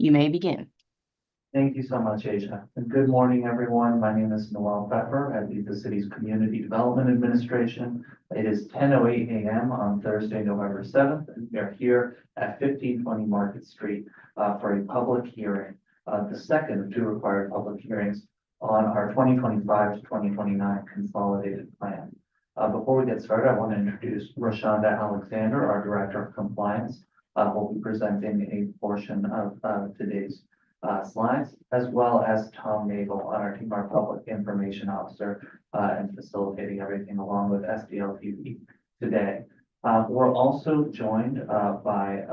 You may begin. Thank you so much, Asia. And good morning, everyone. My name is Noel Pfeffer. I lead the city's Community Development Administration. It is 10:08 a.m. on Thursday, November 7th, and we are here at 1520 Market Street for a public hearing, the second of two required public hearings on our 2025 to 2029 consolidated plan. Before we get started, I want to introduce Rashonda Alexander, our Director of Compliance, who will be presenting a portion of today's slides, as well as Tom Nagel on our team, our Public Information Officer, and facilitating everything along with SDLTV today. We're also joined by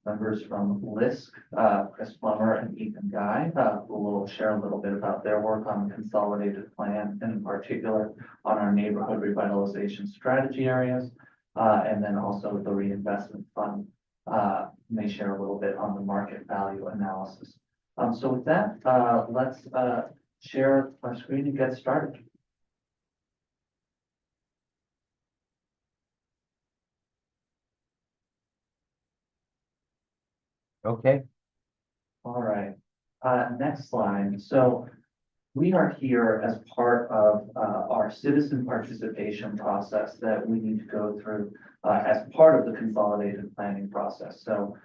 members from LISC, Chris Plummer and Ethan Guy, who will share a little bit about their work on the consolidated plan, and in particular on our neighborhood revitalization strategy areas, and then also the reinvestment fund may share a little bit on the market value analysis. So with that, let's share our screen and get started. Okay. All right. Next slide. So we are here as part of our citizen participation process that we need to go through as part of the consolidated planning process. So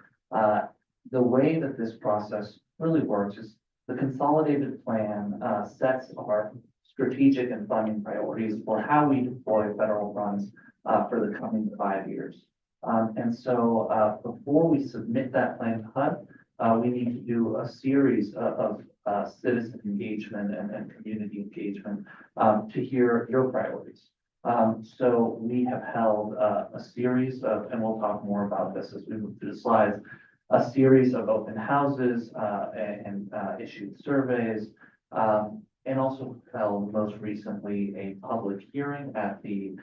the way that this process really works is the consolidated plan sets our strategic and funding priorities for how we deploy federal funds for the coming 5 years. And so before we submit that plan to HUD, we need to do a series of citizen engagement and community engagement to hear your priorities. So we have held a series of, and we'll talk more about this as we move through the slides, a series of open houses and issued surveys, and also held most recently a public hearing at the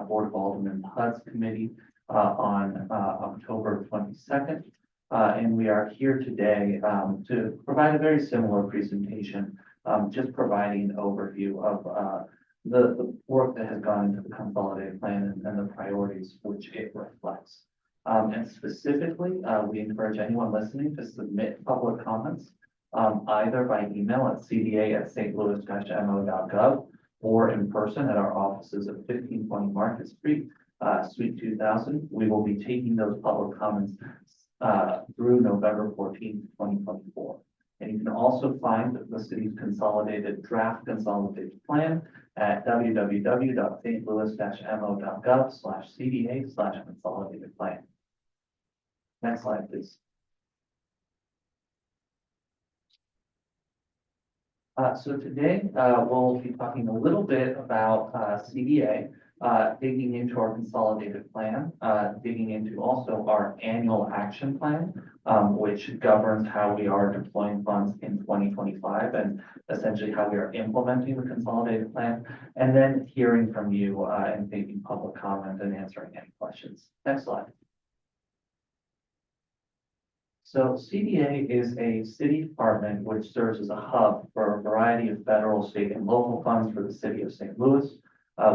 Board of Aldermen HUD's committee on October 22nd. And we are here today to provide a very similar presentation, just providing an overview of the work that has gone into the consolidated plan and the priorities which it reflects. And specifically, we encourage anyone listening to submit public comments either by email at cda@stlouis-mo.gov or in person at our offices at 1520 Market Street, Suite 2000. We will be taking those public comments through November 14th, 2024. And you can also find the city's draft consolidated plan at www.stlouis-mo.gov/cda/consolidated plan. Next slide, please. So today we'll be talking a little bit about CDA, digging into our consolidated plan, digging into also our annual action plan, which governs how we are deploying funds in 2025 and essentially how we are implementing the consolidated plan, and then hearing from you and taking public comment and answering any questions. Next slide. So CDA is a city department which serves as a hub for a variety of federal, state, and local funds for the city of St. Louis.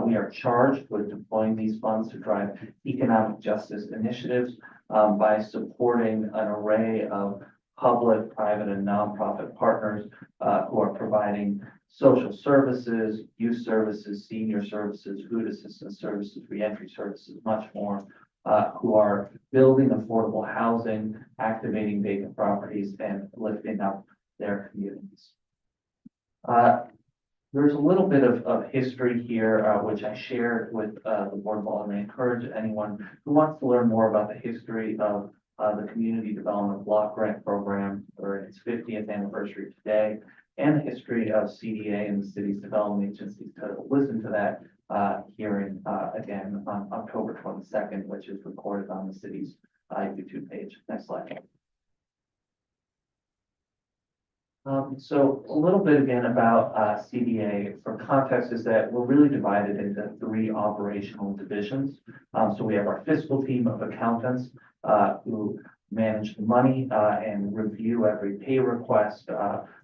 We are charged with deploying these funds to drive economic justice initiatives by supporting an array of public, private, and nonprofit partners who are providing social services, youth services, senior services, food assistance services, reentry services, much more, who are building affordable housing, activating vacant properties, and lifting up their communities. There's a little bit of history here, which I shared with the Board of Aldermen. I encourage anyone who wants to learn more about the history of the Community Development Block Grant Program for its 50th anniversary today, and the history of CDA and the city's development agencies, to listen to that hearing again on October 22nd, which is recorded on the city's YouTube page. Next slide. So a little bit again about CDA for context is that we're really divided into 3 operational divisions. So we have our fiscal team of accountants who manage the money and review every pay request,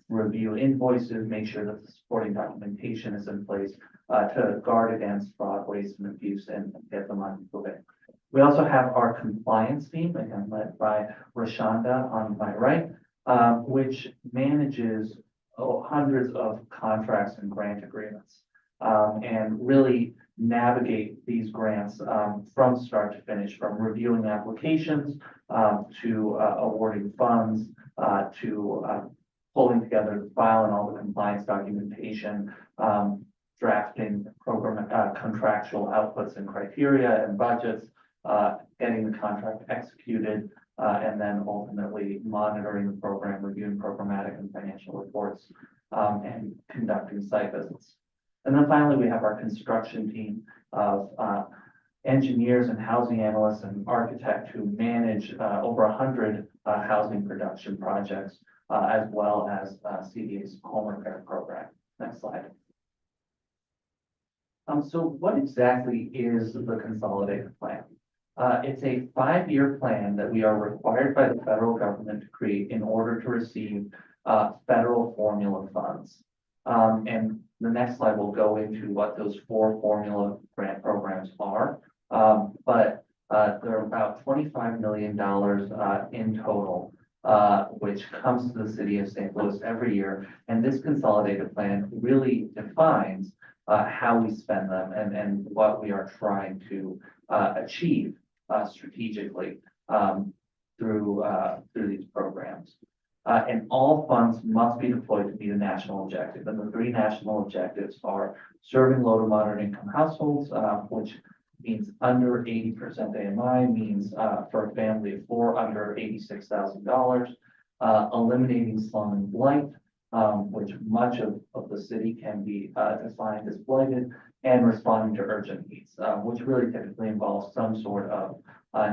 review invoices, make sure that the supporting documentation is in place to guard against fraud, waste, and abuse, and get the money moving. We also have our compliance team, again led by Rashonda on my right, which manages hundreds of contracts and grant agreements, and really navigate these grants from start to finish, from reviewing applications to awarding funds to pulling together the file and all the compliance documentation, drafting program contractual outputs and criteria and budgets, getting the contract executed, and then ultimately monitoring the program, reviewing programmatic and financial reports, and conducting site visits. And then finally, we have our construction team of engineers and housing analysts and architects who manage over 100 housing production projects, as well as CDA's home repair program. Next slide. So what exactly is the Consolidated Plan? It's a 5-year plan that we are required by the federal government to create in order to receive federal formula funds. And the next slide will go into what those 4 formula grant programs are. But there are about $25 million in total, which comes to the city of St. Louis every year. And this consolidated plan really defines how we spend them and what we are trying to achieve strategically through these programs. And all funds must be deployed to meet a national objective. And the 3 national objectives are serving low to moderate income households, which means under 80% AMI, means for a family of 4 under $86,000, eliminating slum and blight, which much of the city can be defined as blighted, and responding to urgent needs, which really typically involves some sort of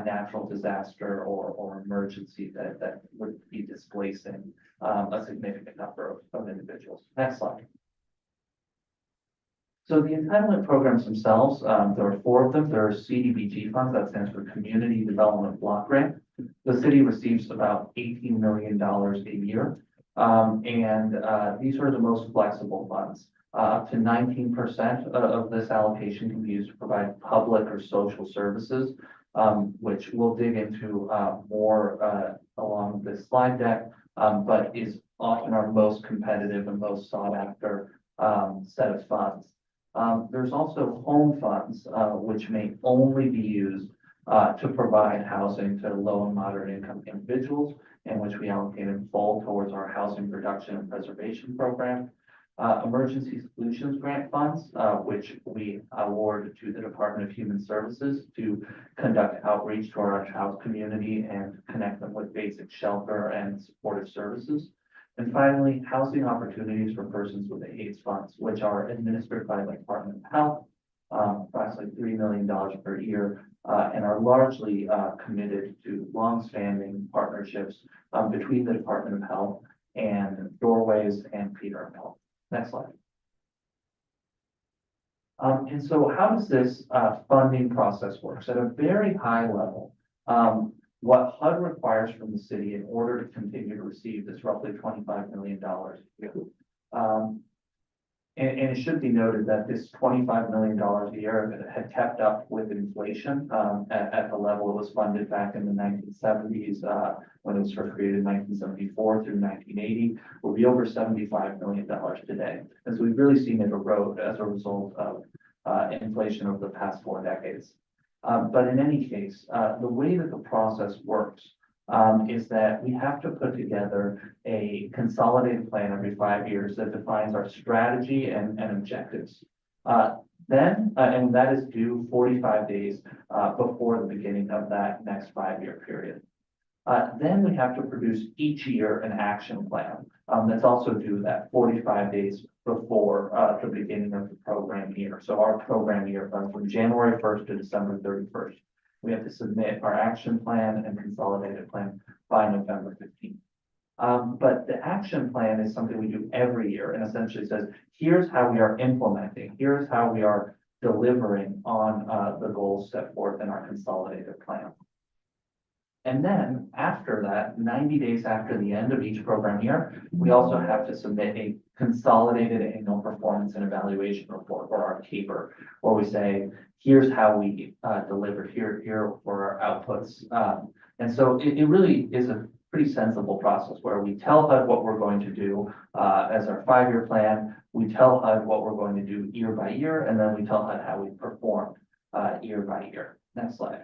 natural disaster or emergency that would be displacing a significant number of individuals. Next slide. So the entitlement programs themselves, there are 4 of them. There are CDBG funds, that stands for Community Development Block Grant. The city receives about $18 million a year. These are the most flexible funds. Up to 19% of this allocation can be used to provide public or social services, which we'll dig into more along this slide deck, but is often our most competitive and most sought after set of funds. There's also home funds, which may only be used to provide housing to low and moderate income individuals, in which we allocate in full towards our housing production and preservation program. Emergency Solutions Grant Funds, which we award to the Department of Human Services to conduct outreach to our house community and connect them with basic shelter and supportive services. And finally, Housing Opportunities for Persons with AIDS funds, which are administered by the Department of Health, approximately $3 million per year, and are largely committed to longstanding partnerships between the Department of Health and Doorways and Peter Health. Next slide. And so how does this funding process work? So at a very high level, what HUD requires from the city in order to continue to receive this roughly $25 million a year. And it should be noted that this $25 million a year had kept up with inflation at the level it was funded back in the 1970s, when it was first created in 1974 through 1980, will be over $75 million today. And so we've really seen it erode as a result of inflation over the past 4 decades. But in any case, the way that the process works is that we have to put together a consolidated plan every 5 years that defines our strategy and objectives. And that is due 45 days before the beginning of that next 5-year period. Then we have to produce each year an action plan that's also due that 45 days before the beginning of the program year. So our program year runs from January 1st to December 31st. We have to submit our action plan and consolidated plan by November 15th. But the action plan is something we do every year and essentially says, here's how we are implementing, here's how we are delivering on the goals set forth in our consolidated plan. And then after that, 90 days after the end of each program year, we also have to submit a consolidated annual performance and evaluation report, or our CAPER, where we say, here's how we delivered, here were our outputs. And so it really is a pretty sensible process where we tell HUD what we're going to do as our 5-year plan. We tell HUD what we're going to do year by year, and then we tell HUD how we perform year by year. Next slide.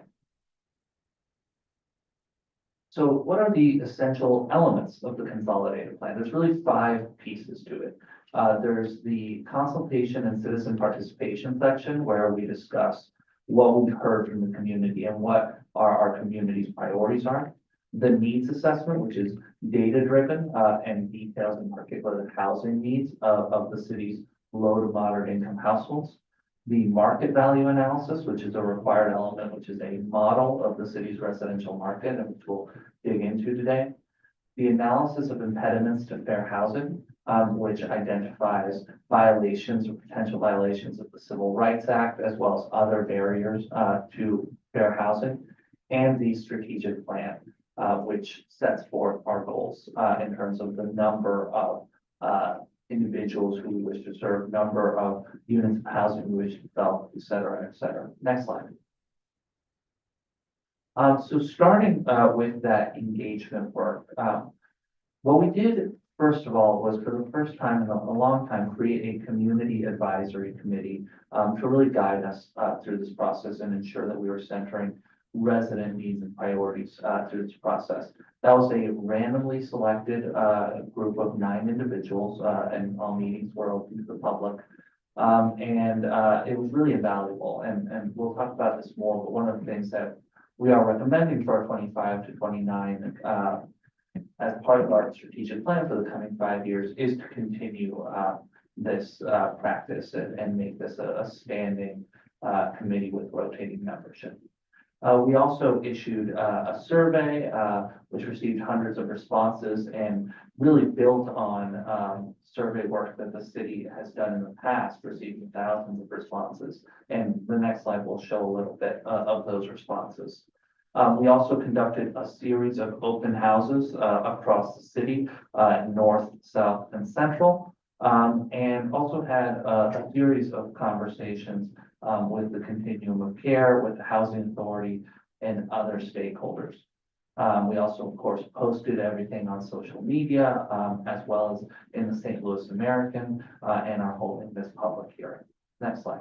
So what are the essential elements of the consolidated plan? There's really 5 pieces to it. There's the consultation and citizen participation section where we discuss what we've heard from the community and what our community's priorities are. The needs assessment, which is data-driven and details in particular the housing needs of the city's low to moderate income households. The market value analysis, which is a required element, which is a model of the city's residential market, and which we'll dig into today. The analysis of impediments to fair housing, which identifies violations or potential violations of the Civil Rights Act, as well as other barriers to fair housing. And the strategic plan, which sets forth our goals in terms of the number of individuals who we wish to serve, number of units of housing we wish to develop, et cetera, et cetera. Next slide. So starting with that engagement work, what we did first of all was for the first time in a long time create a community advisory committee to really guide us through this process and ensure that we were centering resident needs and priorities through this process. That was a randomly selected group of 9 individuals, and all meetings were open to the public. It was really invaluable, and we'll talk about this more, but one of the things that we are recommending for our 25 to 29 as part of our strategic plan for the coming 5 years is to continue this practice and make this a standing committee with rotating membership. We also issued a survey, which received hundreds of responses and really built on survey work that the city has done in the past, receiving thousands of responses. And the next slide will show a little bit of those responses. We also conducted a series of open houses across the city, north, south, and central, and also had a series of conversations with the continuum of care, with the housing authority, and other stakeholders. We also, of course, posted everything on social media, as well as in the St. Louis American, and are holding this public hearing. Next slide.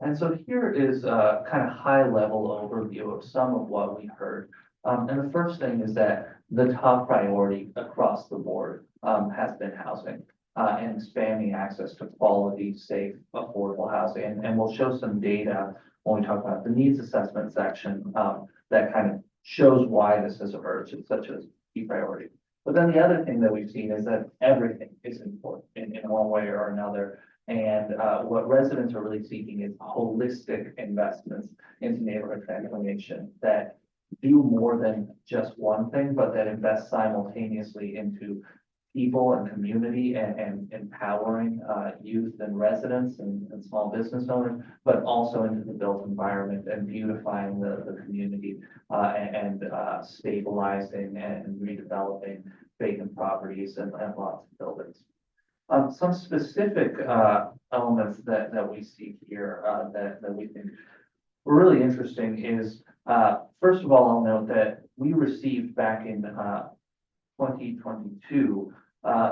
And so here is a kind of high-level overview of some of what we heard. And the first thing is that the top priority across the board has been housing. And expanding access to quality, safe, affordable housing. And we'll show some data when we talk about the needs assessment section that kind of shows why this has emerged as such a key priority. But then the other thing that we've seen is that everything is important in one way or another. And what residents are really seeking is holistic investments into neighborhood transformation that do more than just one thing, but that invest simultaneously into people and community and empowering youth and residents and small business owners, but also into the built environment and beautifying the community and stabilizing and redeveloping vacant properties and lots of buildings. Some specific elements that we see here that we think were really interesting is, first of all, I'll note that we received back in 2022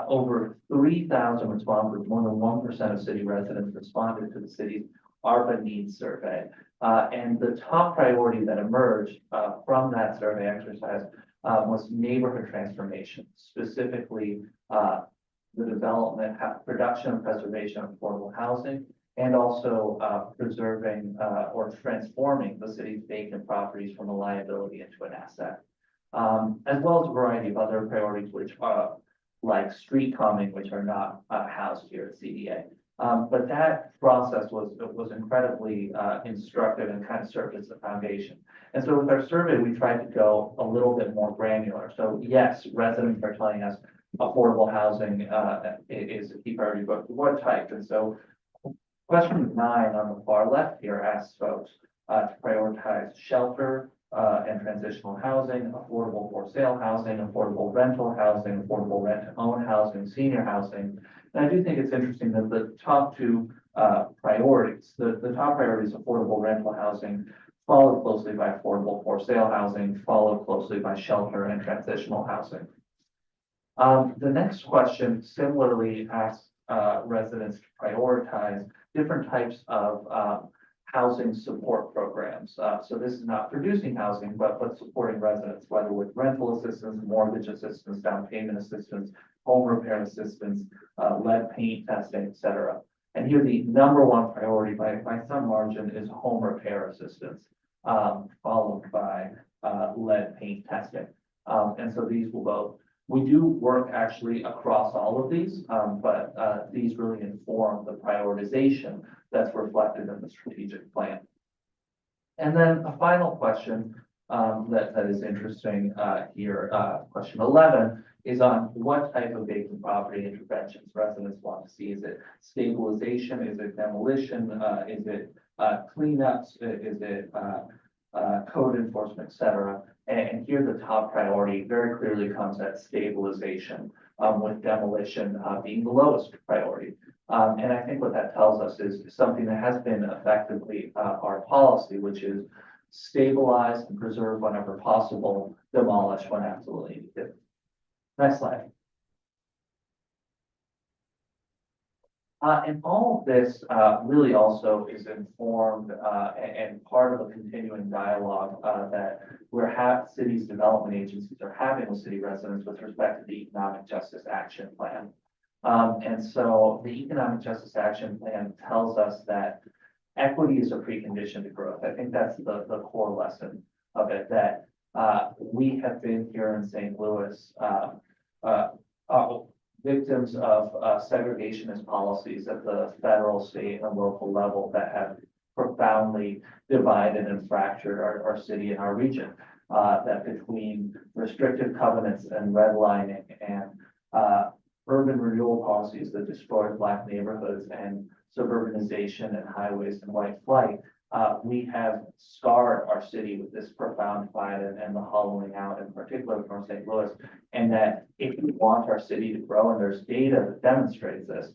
over 3,000 responses, more than 1% of city residents responded to the city's ARPA needs survey. And the top priority that emerged from that survey exercise was neighborhood transformation, specifically the development, production and preservation of affordable housing, and also preserving or transforming the city's vacant properties from a liability into an asset. As well as a variety of other priorities, which are like street calming, which are not housed here at CDA. But that process was incredibly instructive and kind of served as the foundation. And so with our survey, we tried to go a little bit more granular. So yes, residents are telling us affordable housing is a key priority, but what type? And so question 9 on the far left here asks folks to prioritize shelter, and transitional housing, affordable for sale housing, affordable rental housing, affordable rent to own housing, senior housing. And I do think it's interesting that the top 2 priorities, the top priority is affordable rental housing followed closely by affordable for sale housing, followed closely by shelter and transitional housing. The next question similarly asks residents to prioritize different types of housing support programs. So this is not producing housing, but supporting residents, whether with rental assistance, mortgage assistance, down payment assistance, home repair assistance, lead paint testing, et cetera. And here the number one priority by some margin is home repair assistance, followed by lead paint testing. And so these will both. We do work actually across all of these, but these really inform the prioritization that's reflected in the strategic plan. And then a final question that is interesting here, question 11, is on what type of vacant property interventions residents want to see. Is it stabilization? Is it demolition? Is it cleanups? Is it code enforcement, et cetera? And here the top priority very clearly comes at stabilization, with demolition being the lowest priority. And I think what that tells us is something that has been effectively our policy, which is stabilize and preserve whenever possible, demolish when absolutely needed. Next slide. And all of this really also is informed and part of a continuing dialogue that cities development agencies are having with city residents with respect to the Economic Justice Action Plan. And so the Economic Justice Action Plan tells us that equity is a precondition to growth. I think that's the core lesson of it, that we have been here in St. Louis victims of segregationist policies at the federal, state, and local level that have profoundly divided and fractured our city and our region. That between restrictive covenants and redlining and urban renewal policies that destroy Black neighborhoods and suburbanization and highways and white flight, we have scarred our city with this profound divide and the hollowing out, in particular from St. Louis. And that if we want our city to grow, and there's data that demonstrates this,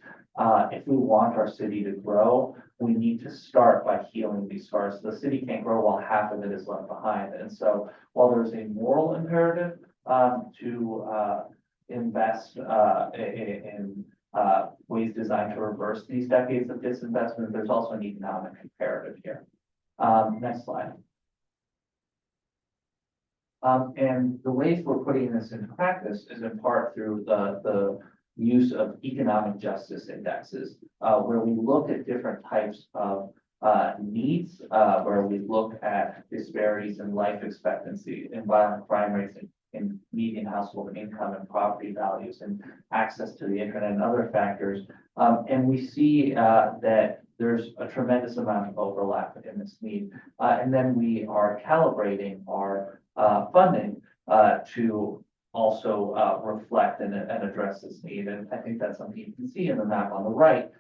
if we want our city to grow, we need to start by healing these scars. The city can't grow while half of it is left behind. And so while there's a moral imperative to invest in ways designed to reverse these decades of disinvestment, there's also an economic imperative here. Next slide. And the ways we're putting this into practice is in part through the use of economic justice indexes, where we look at different types of needs, where we look at disparities in life expectancy, in violent crime rates, in median household income and property values, and access to the internet and other factors. And we see that there's a tremendous amount of overlap in this need. And then we are calibrating our funding to also reflect and address this need. And I think that's something you can see in the map on the right,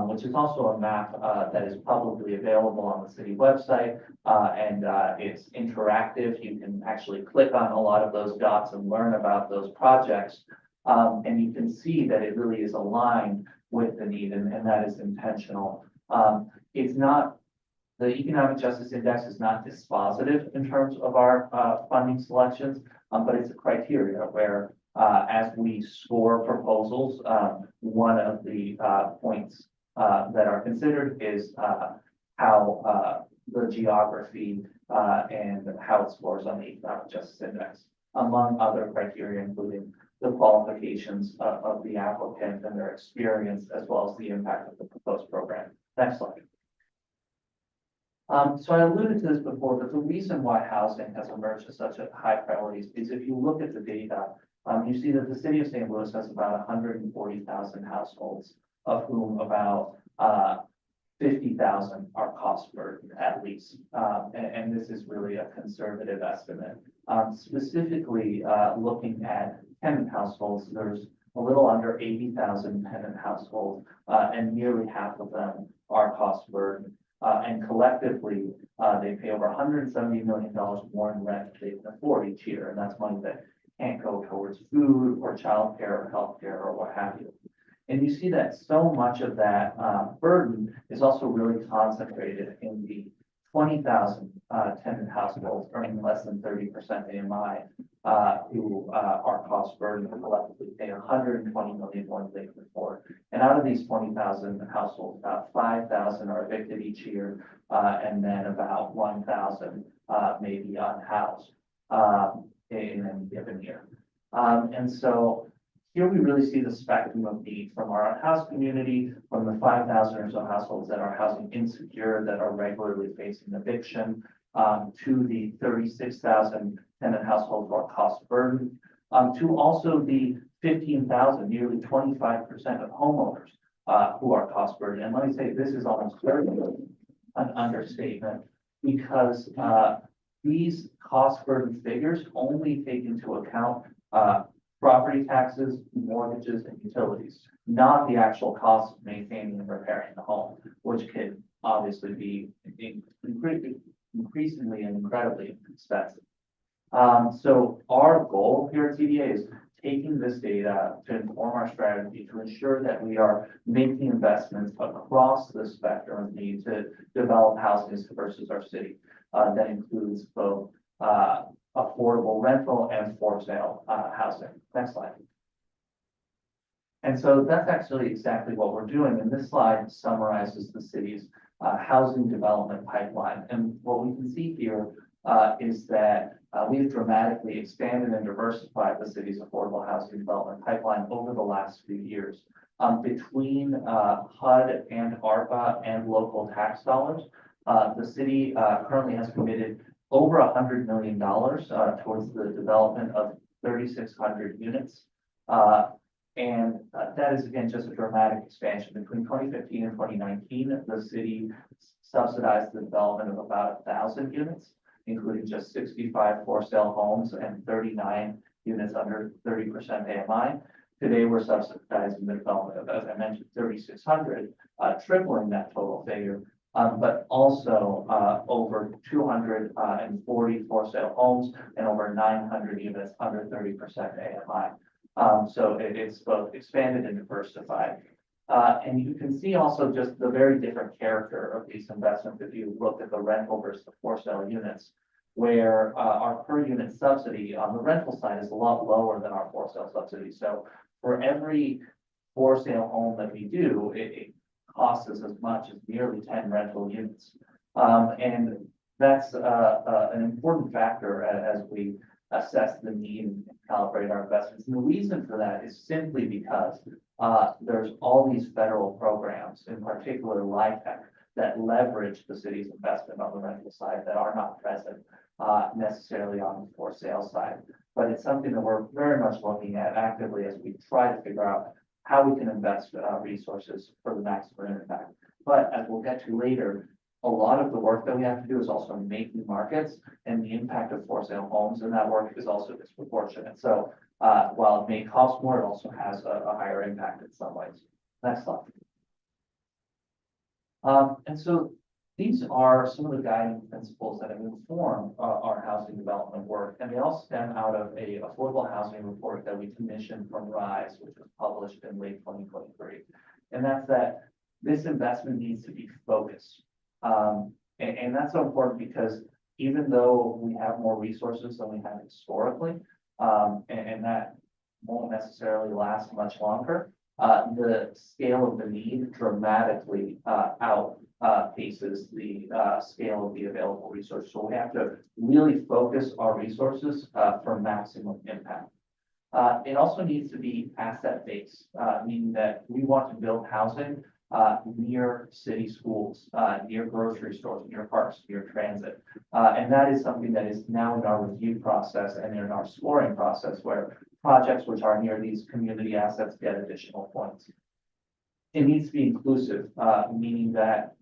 which is also a map that is publicly available on the city website. And it's interactive. You can actually click on a lot of those dots and learn about those projects. And you can see that it really is aligned with the need, and that is intentional. It's not, the Economic Justice Index is not dispositive in terms of our funding selections, but it's a criteria where as we score proposals, one of the points that are considered is how the geography and how it scores on the Economic Justice Index, among other criteria, including the qualifications of the applicant and their experience, as well as the impact of the proposed program. Next slide. So I alluded to this before, but the reason why housing has emerged as such a high priority is if you look at the data, you see that the city of St. Louis has about 140,000 households, of whom about 50,000 are cost burdened at least. And this is really a conservative estimate. Specifically, looking at tenant households, there's a little under 80,000 tenant households, and nearly half of them are cost burdened. And collectively, they pay over $170 million more in rent than they can afford each year. And that's money that can't go towards food or childcare or healthcare or what have you. And you see that so much of that burden is also really concentrated in the 20,000 tenant households earning less than 30% AMI, who are cost burden collectively pay 120 million once they can afford. And out of these 20,000 households, about 5,000 are evicted each year, and then about 1,000 may be unhoused in any given year. And so here we really see the spectrum of need from our unhoused community, from the 5,000 or so households that are housing insecure, that are regularly facing eviction, to the 36,000 tenant households who are cost burdened, to also the 15,000, nearly 25% of homeowners who are cost burdened. And let me say, this is almost certainly an understatement, because these cost burden figures only take into account property taxes, mortgages, and utilities, not the actual cost of maintaining and repairing the home, which can obviously be increasingly and incredibly expensive. So our goal here at CDA is taking this data to inform our strategy to ensure that we are making investments across the spectrum of need to develop housing as diverse as our city. That includes both affordable rental and for sale housing. Next slide. And so that's actually exactly what we're doing. And this slide summarizes the city's housing development pipeline. And what we can see here is that we've dramatically expanded and diversified the city's affordable housing development pipeline over the last few years. Between HUD and ARPA and local tax dollars, the city currently has committed over $100 million towards the development of 3,600 units. And that is, again, just a dramatic expansion. Between 2015 and 2019, the city subsidized the development of about 1,000 units, including just 65 for sale homes and 39 units under 30% AMI. Today, we're subsidizing the development of, as I mentioned, 3,600, tripling that total figure. But also over 240 for sale homes and over 900 units under 30% AMI. So it's both expanded and diversified. And you can see also just the very different character of these investments if you look at the rental versus the for sale units, where our per unit subsidy on the rental side is a lot lower than our for sale subsidy. So for every for sale home that we do, it costs us as much as nearly 10 rental units. And that's an important factor as we assess the need and calibrate our investments. And the reason for that is simply because there's all these federal programs, in particular LIHTC, that leverage the city's investment on the rental side that are not present necessarily on the for sale side. But it's something that we're very much looking at actively as we try to figure out how we can invest resources for the maximum impact. But as we'll get to later, a lot of the work that we have to do is also making markets, and the impact of for sale homes in that work is also disproportionate. So while it may cost more, it also has a higher impact in some ways. Next slide. And so these are some of the guiding principles that have informed our housing development work, and they all stem out of a affordable housing report that we commissioned from RISE, which was published in late 2023. And that's that this investment needs to be focused. And that's so important because even though we have more resources than we have historically, and that won't necessarily last much longer, the scale of the need dramatically outpaces the scale of the available resources. So we have to really focus our resources for maximum impact. It also needs to be asset-based, meaning that we want to build housing near city schools, near grocery stores, near parks, near transit. And that is something that is now in our review process and in our scoring process, where projects which are near these community assets get additional points. It needs to be inclusive, meaning that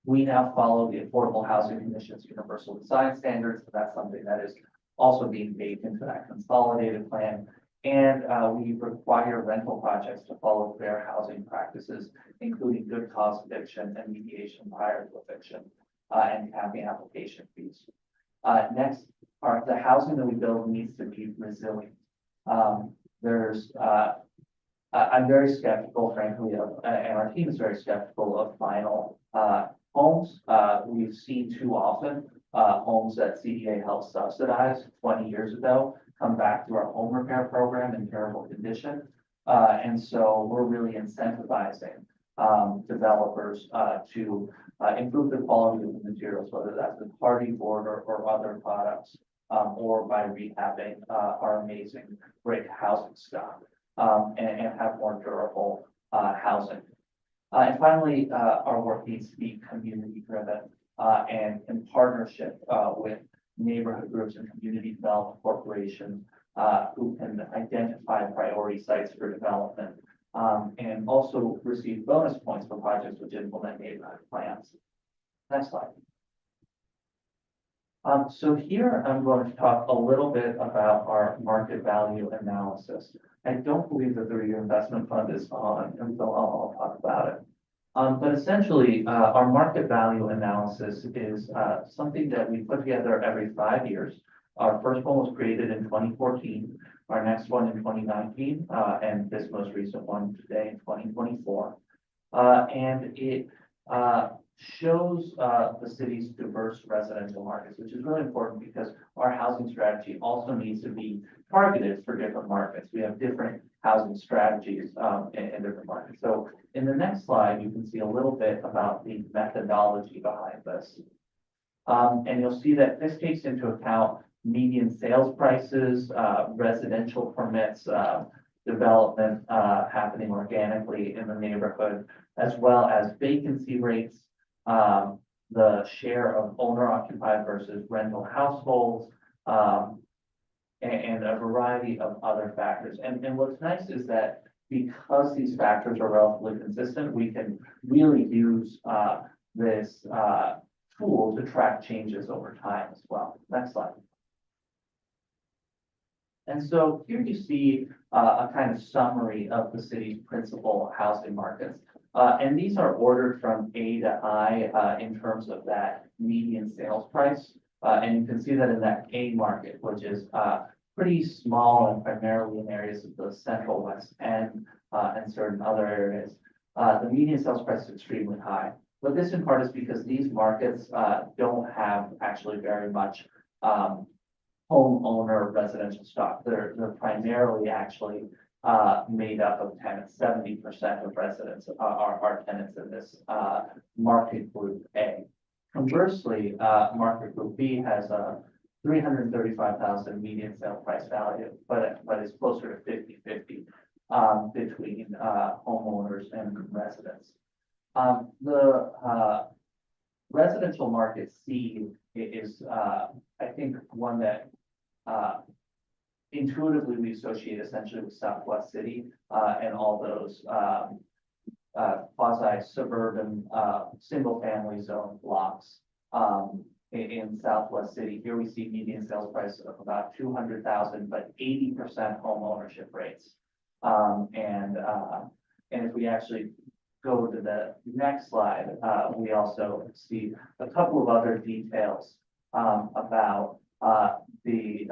we now follow the Affordable Housing Commission's Universal Design Standards. So that's something that is also being baked into that consolidated plan. And we require rental projects to follow fair housing practices, including good cause eviction and mediation prior to eviction, and capping application fees. Next, the housing that we build needs to be resilient. I'm very skeptical, frankly, and our team is very skeptical of final homes, we've seen too often, homes that CDA helped subsidize 20 years ago come back to our home repair program in terrible condition. And so we're really incentivizing, developers, to, improve the quality of the materials, whether that's with hardy board or other products, or by rehabbing, our amazing brick housing stock, and have more durable, housing. And finally, our work needs to be community driven, and in partnership, with neighborhood groups and community development corporations, who can identify priority sites for development, and also receive bonus points for projects which implement neighborhood plans. Next slide. So here I'm going to talk a little bit about our market value analysis. I don't believe that the Rear Investment Fund is on, and so I'll talk about it. But essentially, our market value analysis is something that we put together every 5 years. Our first one was created in 2014, our next one in 2019, and this most recent one today in 2024. And it shows the city's diverse residential markets, which is really important because our housing strategy also needs to be targeted for different markets. We have different housing strategies in different markets. So in the next slide, you can see a little bit about the methodology behind this. And you'll see that this takes into account median sales prices, residential permits, development happening organically in the neighborhood, as well as vacancy rates, the share of owner-occupied versus rental households, and a variety of other factors. And what's nice is that because these factors are relatively consistent, we can really use this tool to track changes over time as well. Next slide. And so here you see a kind of summary of the city's principal housing markets. And these are ordered from A to I in terms of that median sales price. And you can see that in that A market, which is pretty small and primarily in areas of the Central West End and certain other areas, the median sales price is extremely high. But this in part is because these markets don't have actually very much homeowner residential stock. They're primarily actually made up of tenants. 70% of residents are tenants in this market group A. Conversely, market group B has a 335,000 median sale price value, but it's closer to 50-50 between homeowners and residents. The residential market C is, I think, one that intuitively we associate essentially with Southwest City and all those quasi-suburban single-family zone blocks in Southwest City. Here we see median sales price of about 200,000, but 80% home ownership rates. And if we actually go to the next slide, we also see a couple of other details about the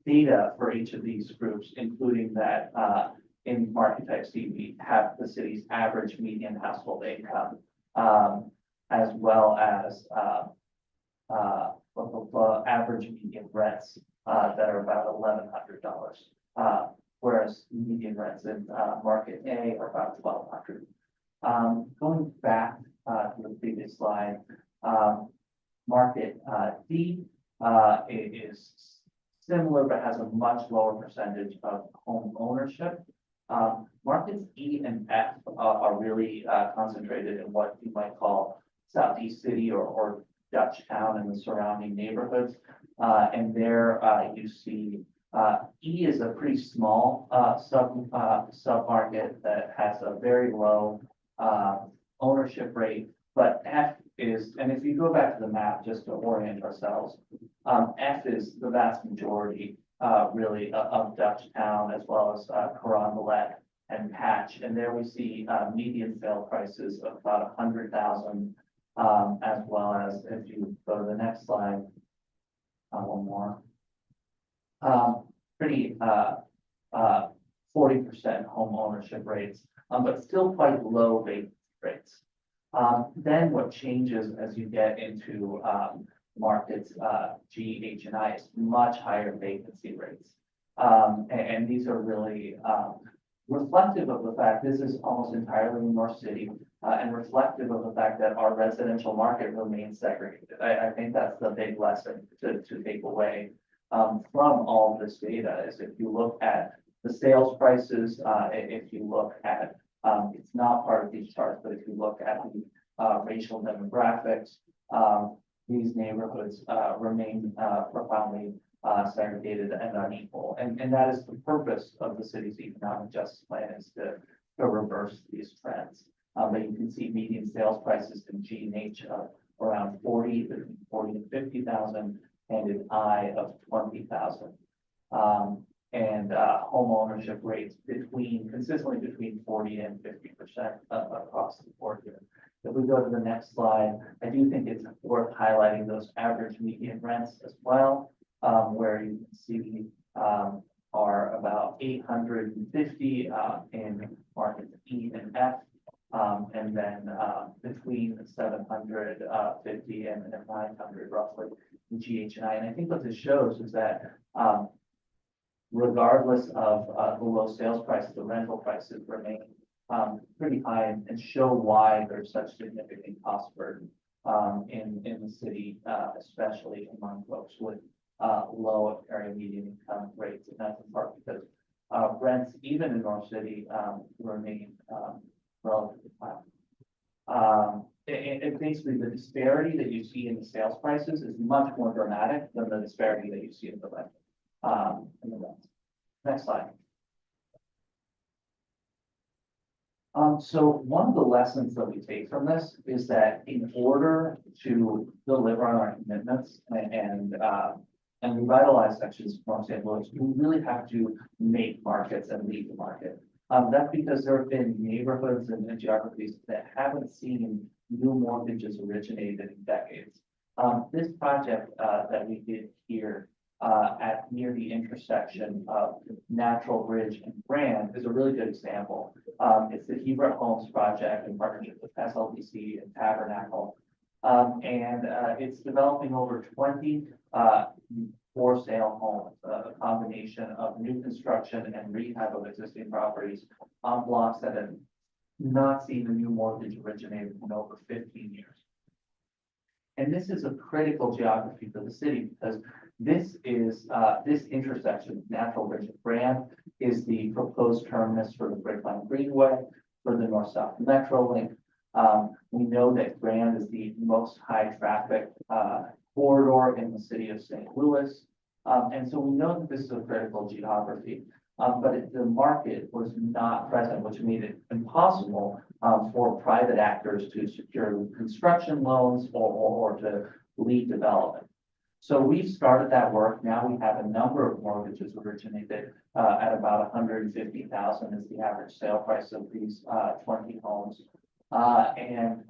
data for each of these groups, including that in market type C, we have the city's average median household income, as well as average median rents that are about $1,100, whereas median rents in market A are about $1,200. Going back to the previous slide, market D is similar but has a much lower percentage of home ownership. Markets E and F are really concentrated in what you might call Southeast City or Dutchtown and the surrounding neighborhoods. And there you see E is a pretty small sub-market that has a very low ownership rate, but F is, and if you go back to the map just to orient ourselves, F is the vast majority really of Dutchtown as well as Carondelet and Patch. And there we see median sale prices of about 100,000, as well as if you go to the next slide, one more, pretty 40% home ownership rates, but still quite low vacancy rates. Then what changes as you get into markets G, H, and I is much higher vacancy rates. And these are really reflective of the fact this is almost entirely in North City and reflective of the fact that our residential market remains segregated. I think that's the big lesson to take away from all of this data is if you look at the sales prices, if you look at, it's not part of these charts, but if you look at the racial demographics, these neighborhoods remain profoundly segregated and unequal. And that is the purpose of the city's economic justice plan is to reverse these trends. But you can see median sales prices in G and H of around 40 and 50,000 and in I of 20,000. And home ownership rates consistently between 40 and 50% across the board here. If we go to the next slide, I do think it's worth highlighting those average median rents as well, where you can see are about 850 in markets E and F, and then between 750 and 900 roughly in G, H, and I. And I think what this shows is that regardless of the low sales prices, the rental prices remain pretty high and show why there's such significant cost burden in the city, especially among folks with low area median income rates. And that's in part because rents, even in North City, remain relatively high. And basically the disparity that you see in the sales prices is much more dramatic than the disparity that you see in the rent. Rents. Next slide. So one of the lessons that we take from this is that in order to deliver on our commitments and revitalize sections of North St. Louis, we really have to make markets and lead the market. That's because there have been neighborhoods and geographies that haven't seen new mortgages originated in decades. This project that we did here at near the intersection of Natural Bridge and Grand is a really good example. It's the Hebert Homes project in partnership with SLBC and Tabernacle. And it's developing over 20 for sale homes, a combination of new construction and rehab of existing properties on blocks that have not seen a new mortgage originated in over 15 years. And this is a critical geography for the city because this is this intersection, Natural Bridge and Grand, is the proposed terminus for the Brickline Greenway for the North-South Metro Link. We know that Grand is the most high traffic corridor in the city of St. Louis. And so we know that this is a critical geography, but the market was not present, which made it impossible for private actors to secure construction loans or to lead development. So we've started that work. Now we have a number of mortgages originated at about 150,000 is the average sale price of these 20 homes. And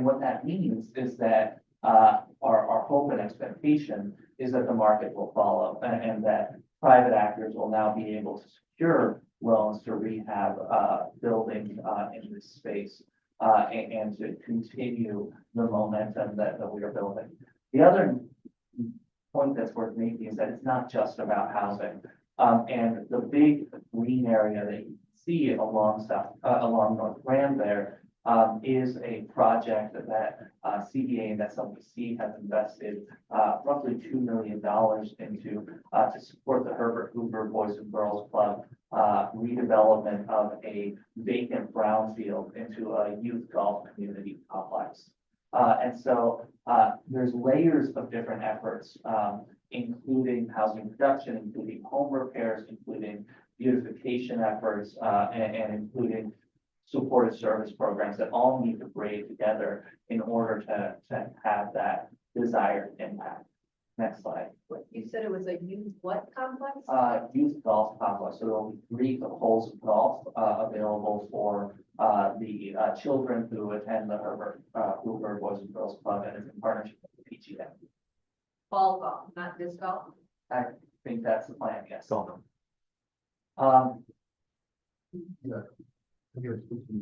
what that means is that our hope and expectation is that the market will follow and that private actors will now be able to secure loans to rehab buildings in this space and to continue the momentum that we are building. The other point that's worth making is that it's not just about housing. And the big green area that you see along North Grand there is a project that CDA and SLBC have invested roughly $2 million into to support the Herbert Hoover Boys and Girls Club redevelopment of a vacant brownfield into a youth golf community complex. And so there's layers of different efforts, including housing production, including home repairs, including beautification efforts, and including supported service programs that all need to braid together in order to have that desired impact. Next slide. You said it was a youth what complex? Youth golf complex. So there will be 3 holes of golf available for the children who attend the Herbert Hoover Boys and Girls Club, and it's in partnership with the PGA. Ball golf, not disc golf? I think that's the plan, yes. Yeah. I guess we can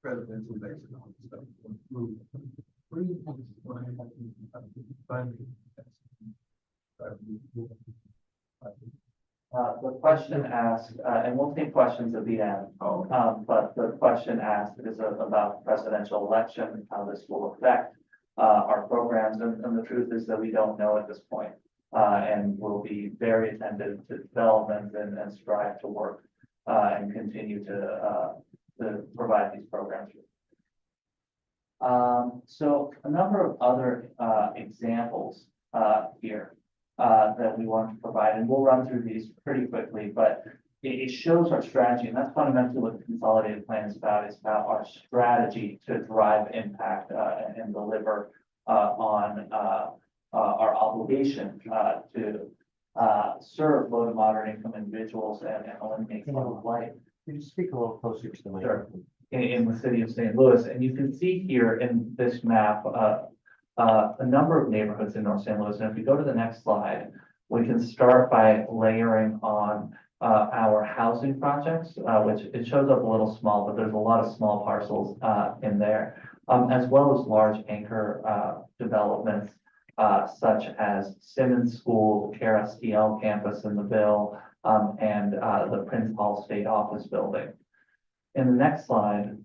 Presidential based on stuff. The question asked, and we'll take questions at the end. But the question asked is about the presidential election, how this will affect our programs, and the truth is that we don't know at this point. And we'll be very attentive to development and strive to work and continue to provide these programs. So a number of other examples here that we want to provide, and we'll run through these pretty quickly, but it shows our strategy, and that's fundamentally what the consolidated plan is about. It's about our strategy to drive impact and deliver on our obligation to serve low to moderate income individuals and eliminate quality of life. Could you speak a little closer to the Sure. microphone? In the city of St. Louis. And you can see here in this map, a number of neighborhoods in North St. Louis. And if we go to the next slide, we can start by layering on our housing projects, which it shows up a little small, but there's a lot of small parcels in there, as well as large anchor developments, such as Simmons School, KRSTL campus in the Ville, and the Prince Hall State Office Building. In the next slide,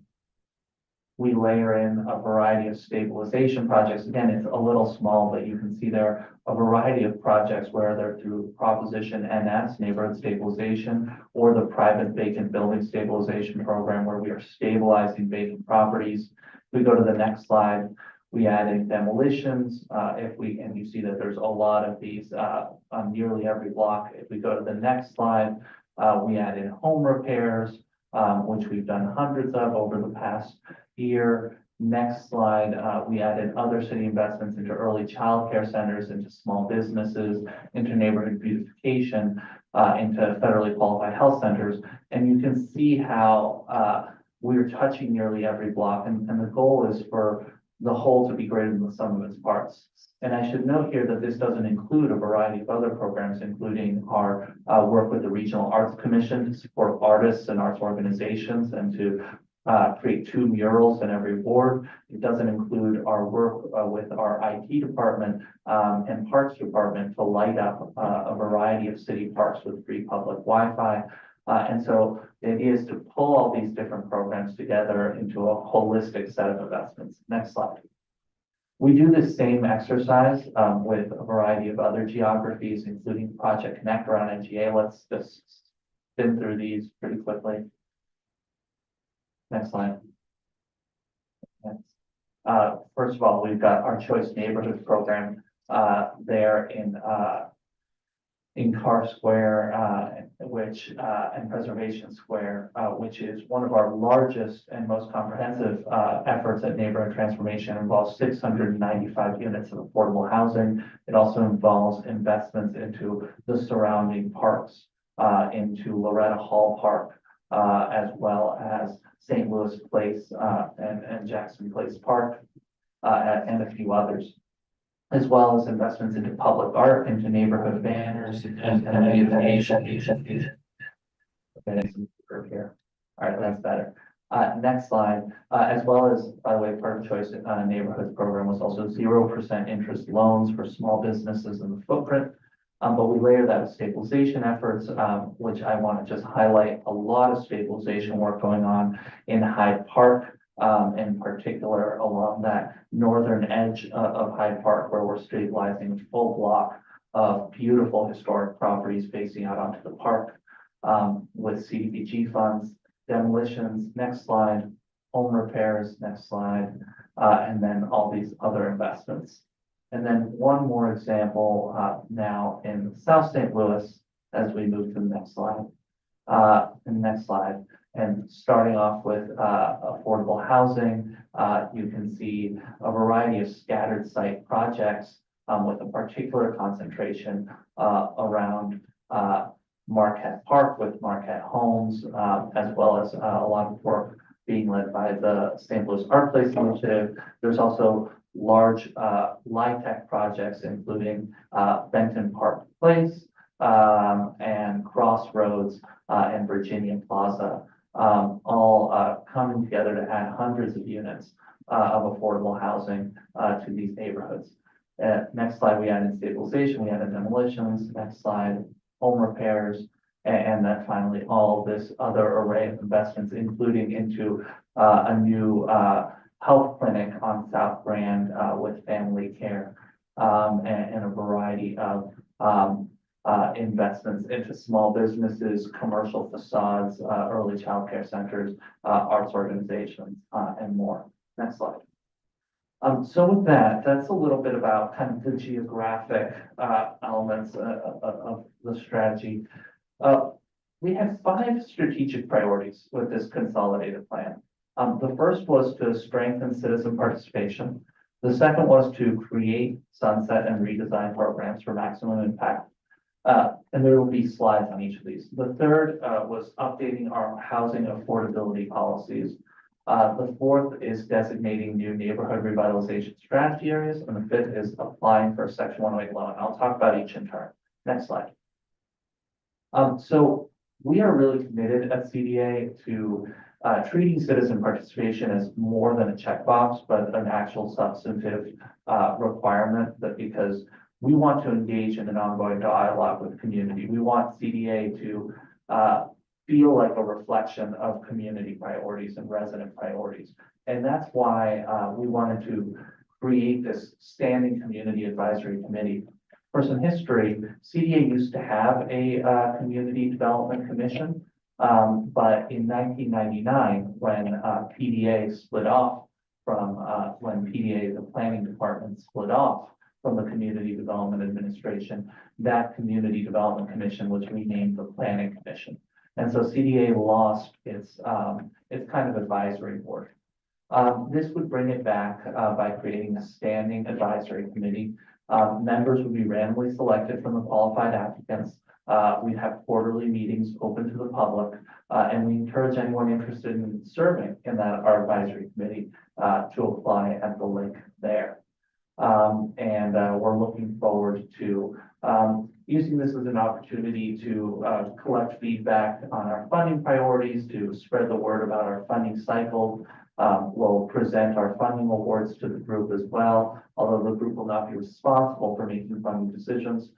we layer in a variety of stabilization projects. Again, it's a little small, but you can see there a variety of projects where they're through Proposition NS, neighborhood stabilization, or the private vacant building stabilization program where we are stabilizing vacant properties. If we go to the next slide, we add in demolitions. And you see that there's a lot of these on nearly every block. If we go to the next slide, we add in home repairs, which we've done hundreds of over the past year. Next slide, we added other city investments into early childcare centers, into small businesses, into neighborhood beautification, into federally qualified health centers. And you can see how we're touching nearly every block. And the goal is for the whole to be greater than the sum of its parts. And I should note here that this doesn't include a variety of other programs, including our work with the Regional Arts Commission to support artists and arts organizations and to create 2 murals in every ward. It doesn't include our work with our IT department and Parks Department to light up a variety of city parks with free public Wi-Fi. And so the idea is to pull all these different programs together into a holistic set of investments. Next slide. We do the same exercise with a variety of other geographies, including Project Connect around NGA. Let's just spin through these pretty quickly. Next slide. First of all, we've got our Choice Neighborhoods program there in Carr Square, and Preservation Square, which is one of our largest and most comprehensive efforts at neighborhood transformation. It involves 695 units of affordable housing. It also involves investments into the surrounding parks, into Loretta Hall Park, as well as St. Louis Place and Jackson Place Park, and a few others, as well as investments into public art, into neighborhood banners, and beautification. Here. All right, that's better. Next slide, as well as, by the way, part of Choice Neighborhoods program was also 0% interest loans for small businesses in the footprint. But we layer that with stabilization efforts, which I want to just highlight a lot of stabilization work going on in Hyde Park, in particular along that northern edge of Hyde Park, where we're stabilizing a full block of beautiful historic properties facing out onto the park with CDBG funds, demolitions, next slide, home repairs, next slide, and then all these other investments. And then one more example now in South St. Louis as we move to the next slide. And starting off with affordable housing, you can see a variety of scattered site projects with a particular concentration around Marquette Park with Marquette Homes, as well as a lot of work being led by the St. Louis Art Place Initiative. There's also large LIHTC projects, including Benton Park Place and Crossroads and Virginia Plaza all coming together to add hundreds of units of affordable housing to these neighborhoods. Next slide, we added stabilization, we added demolitions. Next slide, home repairs, and then finally all this other array of investments, including into a new health clinic on South Grand with family care, and a variety of investments into small businesses, commercial facades, early childcare centers, arts organizations, and more. Next slide. So with that, that's a little bit about kind of the geographic elements of the strategy. We have 5 strategic priorities with this consolidated plan. The first was to strengthen citizen participation. The second was to create, sunset, and redesign programs for maximum impact. And there will be slides on each of these. The third was updating our housing affordability policies. The fourth is designating new neighborhood revitalization strategy areas, and the fifth is applying for a Section 108 loan. I'll talk about each in turn. Next slide. So we are really committed at CDA to treating citizen participation as more than a checkbox, but an actual substantive requirement, that because we want to engage in an ongoing dialogue with the community. We want CDA to feel like a reflection of community priorities and resident priorities. And that's why we wanted to create this standing community advisory committee. For some history, CDA used to have a community development commission, but in 1999, when PDA split off from, the planning department split off from the Community Development Administration, that Community Development Commission was renamed the Planning Commission. And so CDA lost its kind of advisory board. This would bring it back by creating a standing advisory committee. Members would be randomly selected from the qualified applicants. We have quarterly meetings open to the public, and we encourage anyone interested in serving in our advisory committee to apply at the link there. We're looking forward to using this as an opportunity to collect feedback on our funding priorities, to spread the word about our funding cycle. We'll present our funding awards to the group as well, although the group will not be responsible for making funding decisions,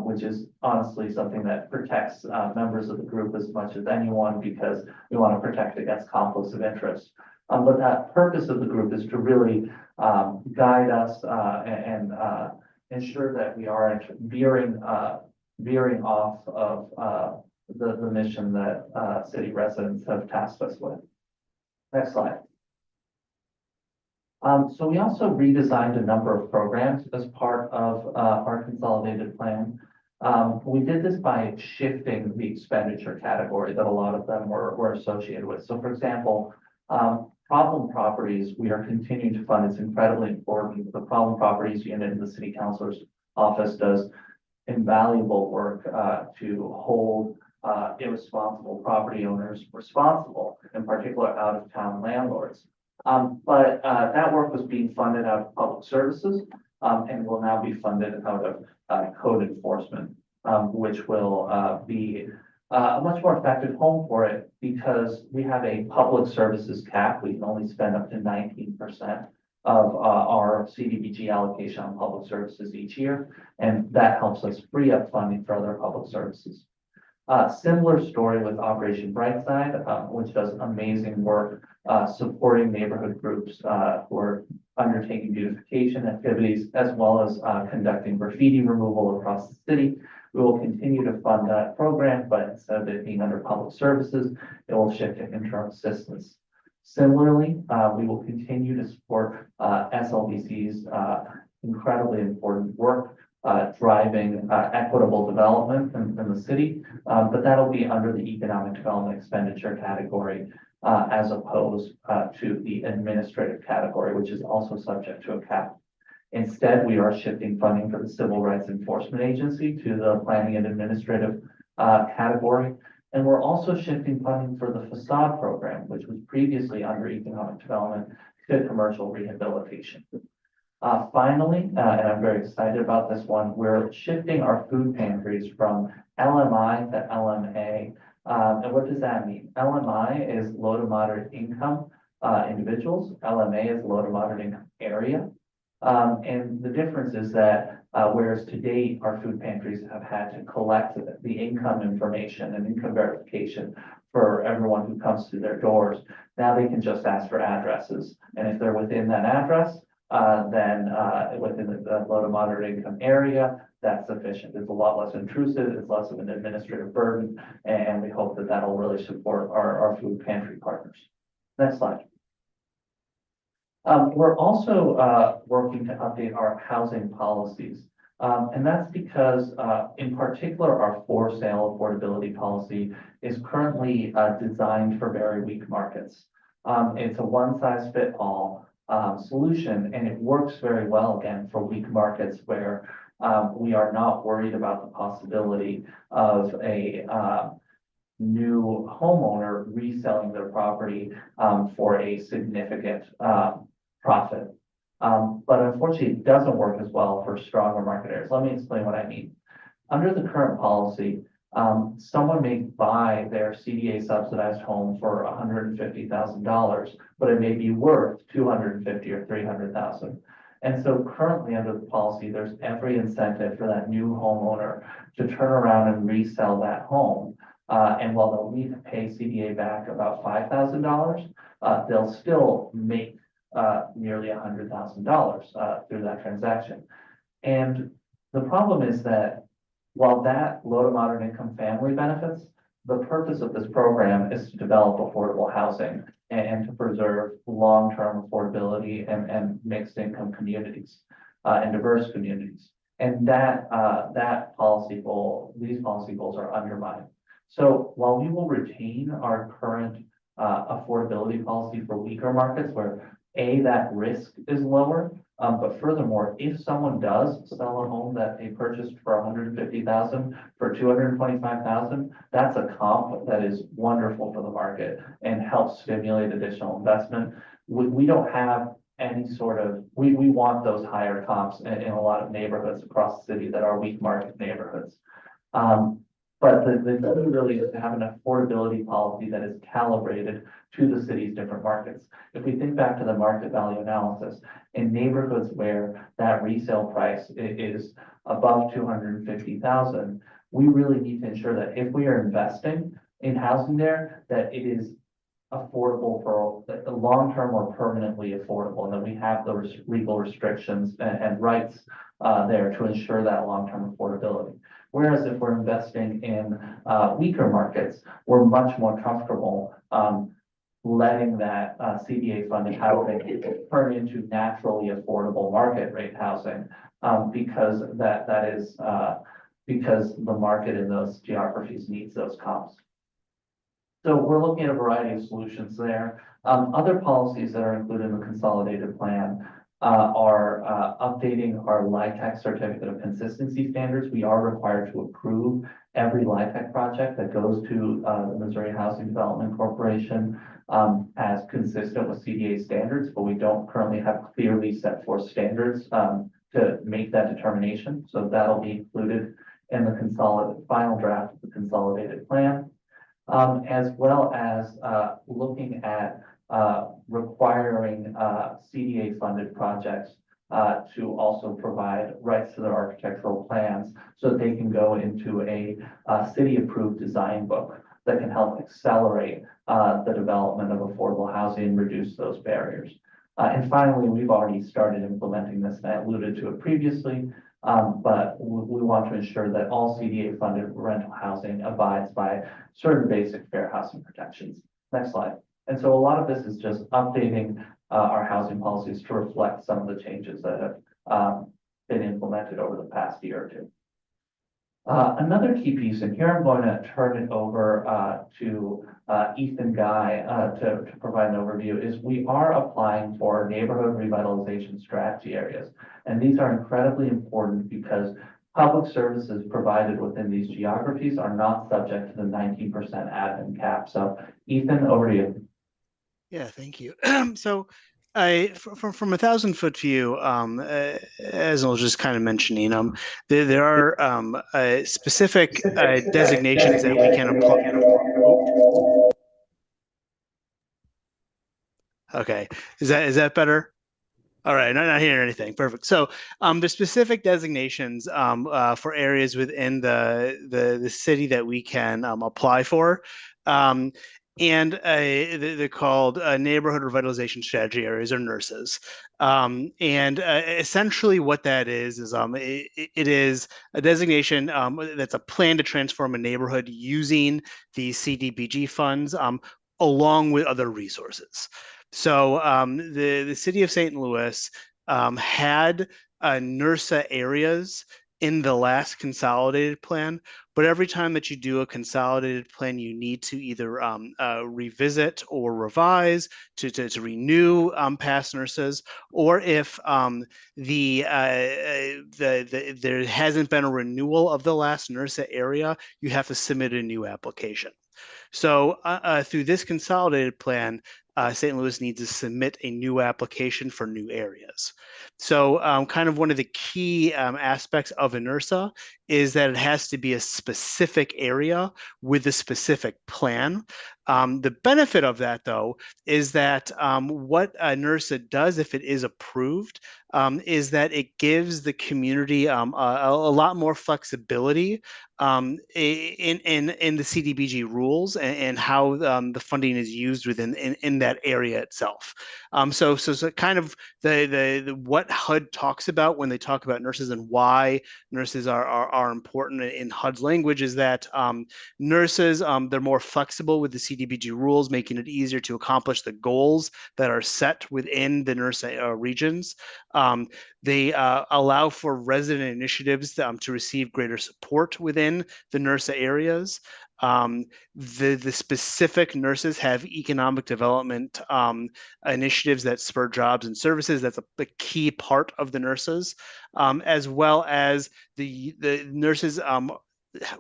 which is honestly something that protects members of the group as much as anyone, because we want to protect against conflicts of interest. But that purpose of the group is to really guide us and ensure that we are veering off of the mission that city residents have tasked us with. Next slide. So we also redesigned a number of programs as part of our consolidated plan. We did this by shifting the expenditure category that a lot of them were associated with. So for example, problem properties, we are continuing to fund. It's incredibly important. The problem properties unit in the city councilor's office does invaluable work to hold irresponsible property owners responsible, in particular out of town landlords. But that work was being funded out of public services and will now be funded out of code enforcement, which will be a much more effective home for it, because we have a public services cap. We can only spend up to 19% of our CDBG allocation on public services each year, and that helps us free up funding for other public services. Similar story with Operation Brightside, which does amazing work supporting neighborhood groups who are undertaking beautification activities, as well as conducting graffiti removal across the city. We will continue to fund that program, but instead of it being under public services, it will shift to interim assistance. Similarly, we will continue to support SLBC's incredibly important work driving equitable development in the city, but that'll be under the economic development expenditure category as opposed to the administrative category, which is also subject to a cap. Instead, we are shifting funding for the Civil Rights Enforcement Agency to the planning and administrative category. And we're also shifting funding for the facade program, which was previously under economic development, to commercial rehabilitation. Finally, and I'm very excited about this one, we're shifting our food pantries from LMI to LMA And what does that mean? LMI is low to moderate income individuals. LMA is low to moderate income area. And the difference is that whereas to date, our food pantries have had to collect the income information and income verification for everyone who comes to their doors, now they can just ask for addresses. And if they're within that address, then within the low to moderate income area, that's sufficient. It's a lot less intrusive, it's less of an administrative burden, and we hope that that'll really support our food pantry partners. Next slide. We're also working to update our housing policies. And that's because, in particular, our for sale affordability policy is currently designed for very weak markets. It's a one size fit all solution, and it works very well, again, for weak markets where we are not worried about the possibility of a new homeowner reselling their property for a significant profit. But unfortunately, it doesn't work as well for stronger market areas. Let me explain what I mean. Under the current policy, someone may buy their CDA subsidized home for $150,000, but it may be worth $250,000 or $300,000. And so currently under the policy, there's every incentive for that new homeowner to turn around and resell that home. And while they'll need to pay CDA back about $5,000, they'll still make nearly $100,000 through that transaction. And the problem is that while that low to moderate income family benefits, the purpose of this program is to develop affordable housing and to preserve long-term affordability and mixed income communities and diverse communities. And that these policy goals are undermined. So while we will retain our current affordability policy for weaker markets where that risk is lower, but furthermore, if someone does sell a home that they purchased for $150,000 for $225,000, that's a comp that is wonderful for the market and helps stimulate additional investment. We don't have any sort of, we want those higher comps in a lot of neighborhoods across the city that are weak market neighborhoods. But the key really is to have an affordability policy that is calibrated to the city's different markets. If we think back to the market value analysis, in neighborhoods where that resale price is above $250,000, we really need to ensure that if we are investing in housing there, that it is affordable for the long-term or permanently affordable, and that we have those legal restrictions and rights there to ensure that long-term affordability. Whereas if we're investing in weaker markets, we're much more comfortable letting that CDA funded housing turn into naturally affordable market rate housing because that is because the market in those geographies needs those comps. So we're looking at a variety of solutions there. Other policies that are included in the consolidated plan are updating our LIHTC certificate of consistency standards. We are required to approve every LIHTC project that goes to the Missouri Housing Development Corporation as consistent with CDA standards, but we don't currently have clearly set forth standards to make that determination. So that'll be included in the final draft of the consolidated plan, as well as looking at requiring CDA funded projects to also provide rights to their architectural plans so that they can go into a city approved design book that can help accelerate the development of affordable housing and reduce those barriers. And finally, we've already started implementing this, and I alluded to it previously, but we want to ensure that all CDA funded rental housing abides by certain basic fair housing protections. Next slide. And so a lot of this is just updating our housing policies to reflect some of the changes that have been implemented over the past year or two. Another key piece, and here I'm going to turn it over to Ethan Guy to provide an overview, is we are applying for neighborhood revitalization strategy areas. And these are incredibly important because public services provided within these geographies are not subject to the 19% admin cap. So Ethan, over to you. Yeah, thank you. So from a 1,000-foot view, as I was just kind of mentioning, there are specific designations that we can apply. Okay, is that better? All right, not hearing anything. Perfect. So, the specific designations for areas within the city that we can apply for, um, and they're called neighborhood revitalization strategy areas, or nurses. And essentially, what that is it is a designation that's a plan to transform a neighborhood using the CDBG funds, along with other resources. So the city of St. Louis had NERSA areas in the last consolidated plan, but every time that you do a consolidated plan, you need to either revisit or revise to renew past NERSAs, or if there hasn't been a renewal of the last NERSA area, you have to submit a new application. So through this consolidated plan, St. Louis needs to submit a new application for new areas. So kind of one of the key aspects of NERSA is that it has to be a specific area with a specific plan. The benefit of that, though, is that what NERSA does, if it is approved, is that it gives the community a lot more flexibility in the CDBG rules and how the funding is used within in that area itself. So kind of the what HUD talks about when they talk about nurses and why nurses are important in HUD's language is that nurses they're more flexible with the CDBG rules, making it easier to accomplish the goals that are set within the nurse regions. They allow for resident initiatives to receive greater support within the NERSA areas. The specific nurses have economic development initiatives that spur jobs and services. That's a key part of the nurses, as well as the nurses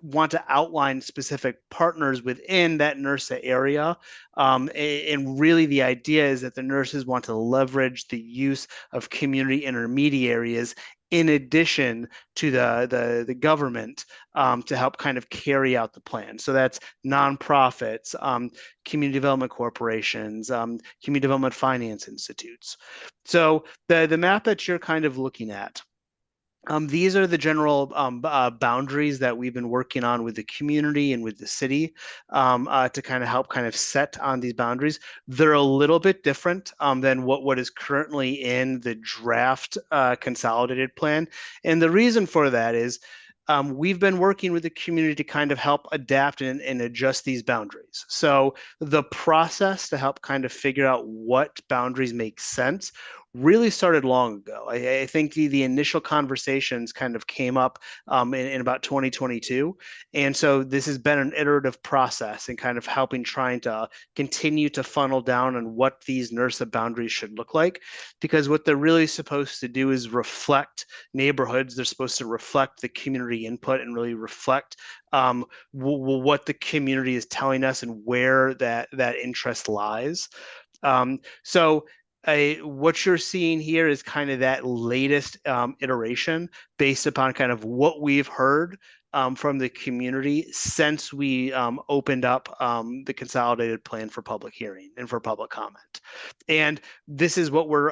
want to outline specific partners within that NERSA area. And really the idea is that the nurses want to leverage the use of community intermediaries in addition to the government to help kind of carry out the plan. So that's nonprofits, community development corporations, community development finance institutes. So the map that you're kind of looking at, these are the general boundaries that we've been working on with the community and with the city to kind of help kind of set on these boundaries. They're a little bit different than what is currently in the draft consolidated plan. And the reason for that is we've been working with the community to kind of help adapt and adjust these boundaries. So the process to help kind of figure out what boundaries make sense really started long ago. I think the initial conversations kind of came up in about 2022. And so this has been an iterative process and kind of helping trying to continue to funnel down on what these NERSA boundaries should look like. Because what they're really supposed to do is reflect neighborhoods. They're supposed to reflect the community input and really reflect what the community is telling us and where that interest lies. So what you're seeing here is kind of that latest iteration based upon kind of what we've heard from the community since we opened up the consolidated plan for public hearing and for public comment. And this is what we're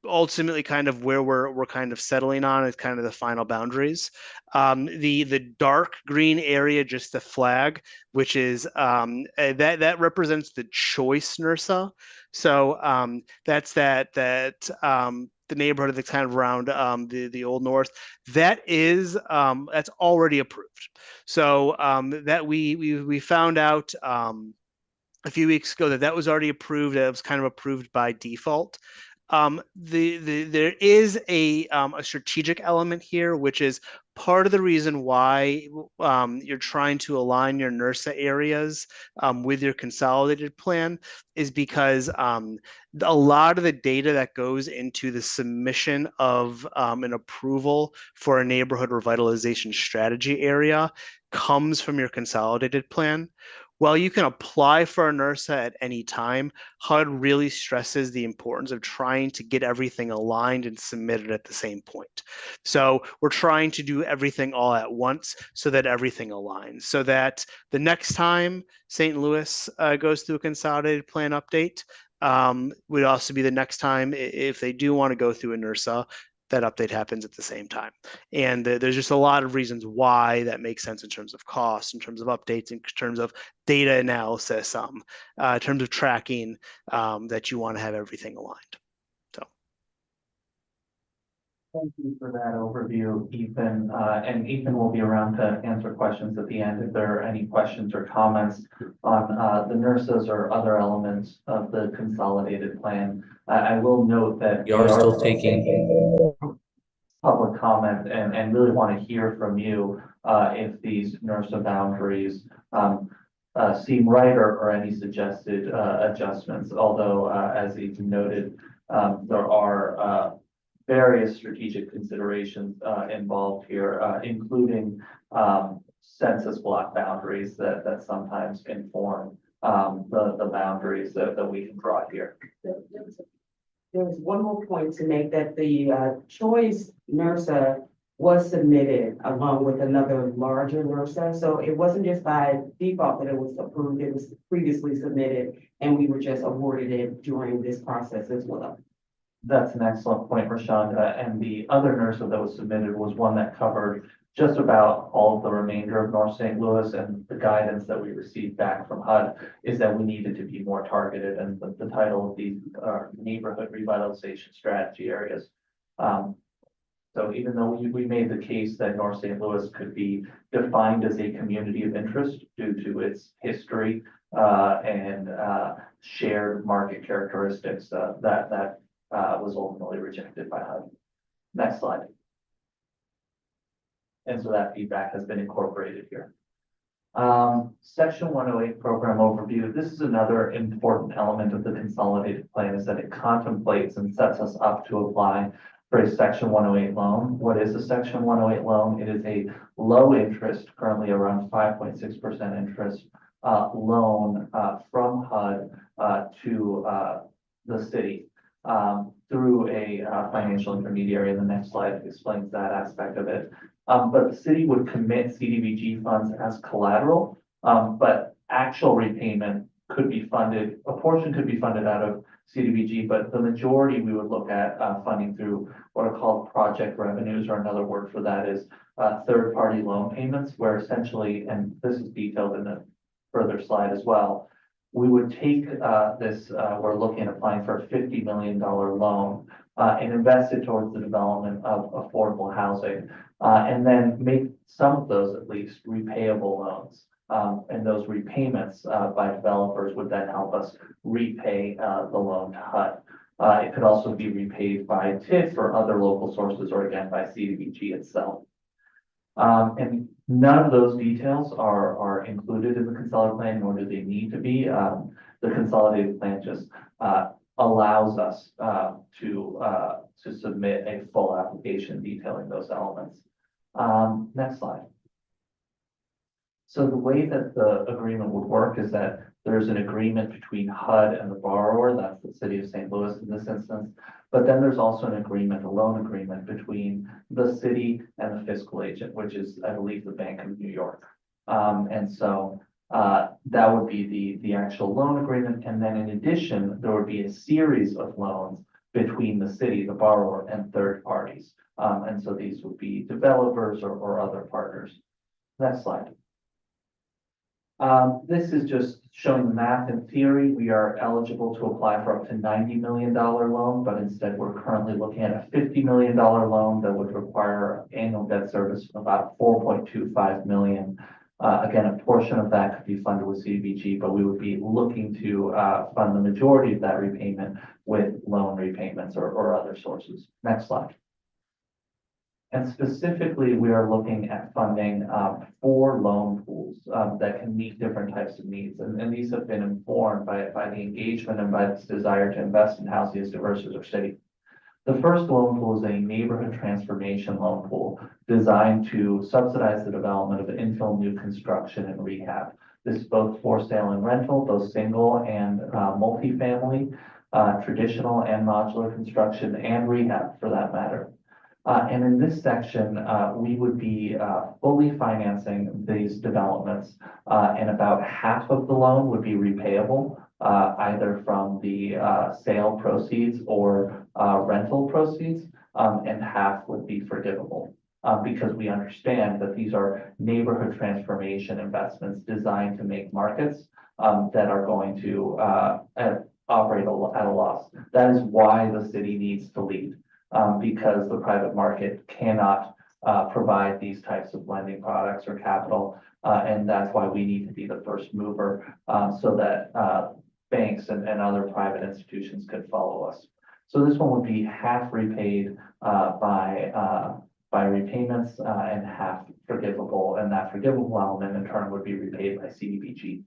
ultimately kind of where we're kind of settling on is kind of the final boundaries. The dark green area, just the flag, which is that represents the choice NERSA. So that's the neighborhood that's kind of around the Old North. That is that's already approved. So that we found out a few weeks ago that was already approved. It was kind of approved by default. There is a strategic element here, which is part of the reason why you're trying to align your NERSA areas with your consolidated plan is because a lot of the data that goes into the submission of an approval for a neighborhood revitalization strategy area comes from your consolidated plan. While you can apply for a NERSA at any time, HUD really stresses the importance of trying to get everything aligned and submitted at the same point. So we're trying to do everything all at once so that everything aligns, so that the next time St. Louis goes through a consolidated plan update, would also be the next time if they do want to go through a NERSA, that update happens at the same time. And there's just a lot of reasons why that makes sense in terms of cost, in terms of updates, in terms of data analysis, in terms of tracking, that you want to have everything aligned. So. Thank you for that overview, Ethan. And Ethan will be around to answer questions at the end if there are any questions or comments on the NERSAs or other elements of the consolidated plan. I will note that We are still taking public comment and really want to hear from you if these NERSA boundaries seem right or any suggested adjustments. Although, as Ethan noted, there are various strategic considerations involved here, including census block boundaries that sometimes inform the boundaries that we can draw here. There was one more point to make, that the choice NERSA was submitted along with another larger NERSA. So it wasn't just by default that it was approved, it was previously submitted and we were just awarded it during this process as well. That's an excellent point, Rashonda. And the other NERSA that was submitted was one that covered just about all of the remainder of North St. Louis, and the guidance that we received back from HUD is that we needed to be more targeted, and the title of these are neighborhood revitalization strategy areas. So even though we made the case that North St. Louis could be defined as a community of interest due to its history and shared market characteristics, that was ultimately rejected by HUD. Next slide. And so that feedback has been incorporated here. Section 108 program overview. This is another important element of the consolidated plan, is that it contemplates and sets us up to apply for a Section 108 loan. What is a Section 108 loan? It is a low interest, currently around 5.6% interest loan from HUD to the city through a financial intermediary. And the next slide explains that aspect of it. But the city would commit CDBG funds as collateral, but actual repayment could be funded, a portion could be funded out of CDBG, but the majority we would look at funding through what are called project revenues, or another word for that is third-party loan payments, where essentially, and this is detailed in a further slide as well, we would take this, we're looking at applying for a $50 million loan and invest it towards the development of affordable housing, and then make some of those at least repayable loans. And those repayments by developers would then help us repay the loan to HUD. It could also be repaid by TIF or other local sources, or again by CDBG itself. And none of those details are included in the consolidated plan, nor do they need to be. The consolidated plan just allows us to submit a full application detailing those elements. Next slide. So the way that the agreement would work is that there's an agreement between HUD and the borrower, that's the city of St. Louis in this instance, but then there's also an agreement, a loan agreement between the city and the fiscal agent, which is, I believe, the Bank of New York. And so that would be the actual loan agreement. And then in addition, there would be a series of loans between the city, the borrower, and third parties. And so these would be developers or other partners. Next slide. This is just showing the math. In theory, we are eligible to apply for up to $90 million loan, but instead we're currently looking at a $50 million loan that would require annual debt service of about $4.25 million. Again, a portion of that could be funded with CDBG, but we would be looking to fund the majority of that repayment with loan repayments or other sources. Next slide. And specifically, we are looking at funding 4 loan pools that can meet different types of needs. And these have been informed by the engagement and by this desire to invest in housing as diverse as our city. The first loan pool is a neighborhood transformation loan pool designed to subsidize the development of infill new construction and rehab. This is both for sale and rental, both single and multifamily, traditional and modular construction, and rehab for that matter. And in this section, we would be fully financing these developments, and about half of the loan would be repayable, either from the sale proceeds or rental proceeds, and half would be forgivable. Because we understand that these are neighborhood transformation investments designed to make markets that are going to operate at a loss. That is why the city needs to lead, because the private market cannot provide these types of lending products or capital. And that's why we need to be the first mover, so that banks and other private institutions could follow us. So this one would be half repaid by repayments and half forgivable, and that forgivable element in turn would be repaid by CDBG.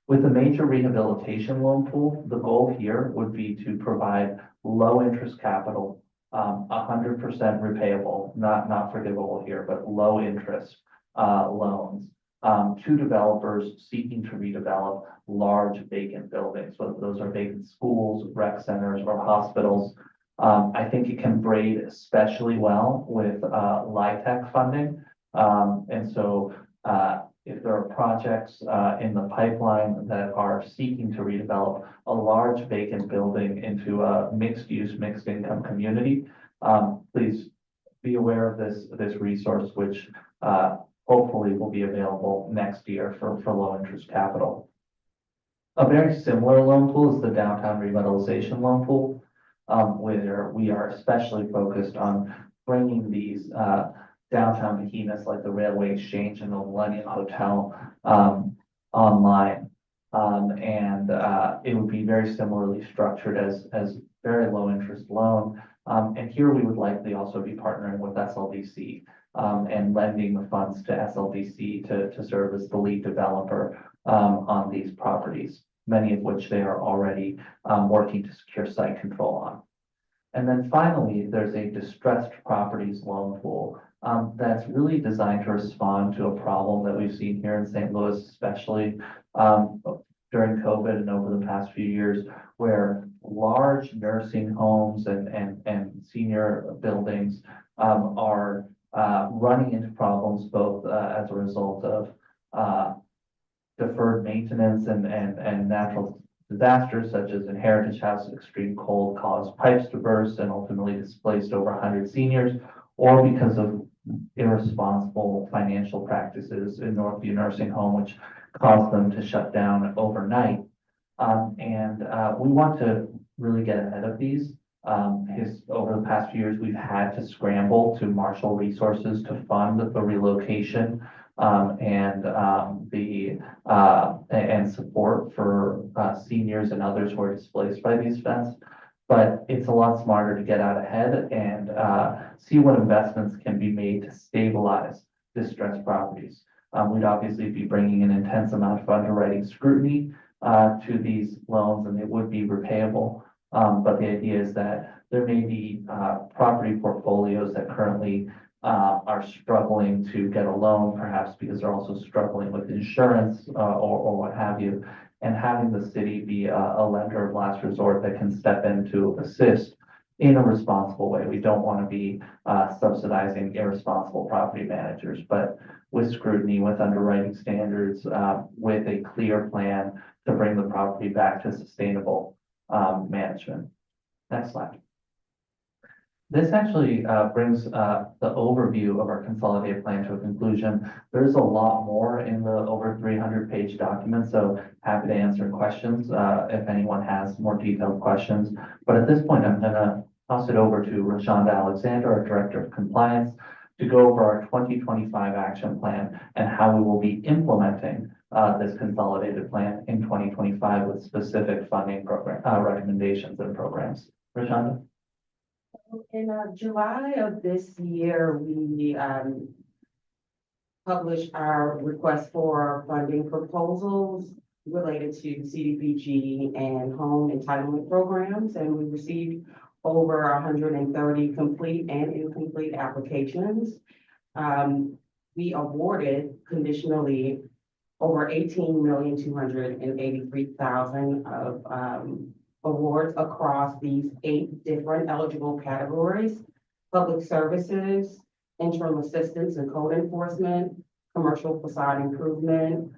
With the major rehabilitation loan pool, the goal here would be to provide low interest capital, 100% repayable, not forgivable here, but low interest loans to developers seeking to redevelop large vacant buildings, whether those are vacant schools, rec centers, or hospitals. I think it can braid especially well with LIHTC funding. And so if there are projects in the pipeline that are seeking to redevelop a large vacant building into a mixed-use, mixed-income community, please be aware of this resource, which hopefully will be available next year for low-interest capital. A very similar loan pool is the downtown revitalization loan pool, where we are especially focused on bringing these downtown behemoths like the Railway Exchange and the Millennium Hotel online. And it would be very similarly structured as very low interest loan. And here we would likely also be partnering with SLDC and lending the funds to SLDC to serve as the lead developer on these properties, many of which they are already working to secure site control on. And then finally, there's a distressed properties loan pool that's really designed to respond to a problem that we've seen here in St. Louis, especially during COVID and over the past few years, where large nursing homes and senior buildings are running into problems both as a result of deferred maintenance and natural disasters such as in Heritage House, extreme cold caused pipes to burst and ultimately displaced over 100 seniors, or because of irresponsible financial practices in Northview Nursing Home, which caused them to shut down overnight. We want to really get ahead of these. Over the past few years, we've had to scramble to marshal resources to fund the relocation and support for seniors and others who are displaced by these events. But it's a lot smarter to get out ahead and see what investments can be made to stabilize distressed properties. We'd obviously be bringing an intense amount of underwriting scrutiny to these loans, and they would be repayable. But the idea is that there may be property portfolios that currently are struggling to get a loan, perhaps because they're also struggling with insurance or what have you, and having the city be a lender of last resort that can step in to assist in a responsible way. We don't want to be subsidizing irresponsible property managers, but with scrutiny, with underwriting standards, with a clear plan to bring the property back to sustainable management. Next slide. This actually brings the overview of our consolidated plan to a conclusion. There's a lot more in the over 300-page document, so happy to answer questions if anyone has more detailed questions. But at this point, I'm going to toss it over to Rashonda Alexander, our Director of Compliance, to go over our 2025 action plan and how we will be implementing this consolidated plan in 2025 with specific funding program recommendations and programs. Rashonda? In July of this year, we published our request for funding proposals related to CDBG and home entitlement programs, and we received over 130 complete and incomplete applications. We awarded conditionally over 18,283,000 of awards across these 8 different eligible categories. public services, interim assistance and code enforcement, commercial facade improvement,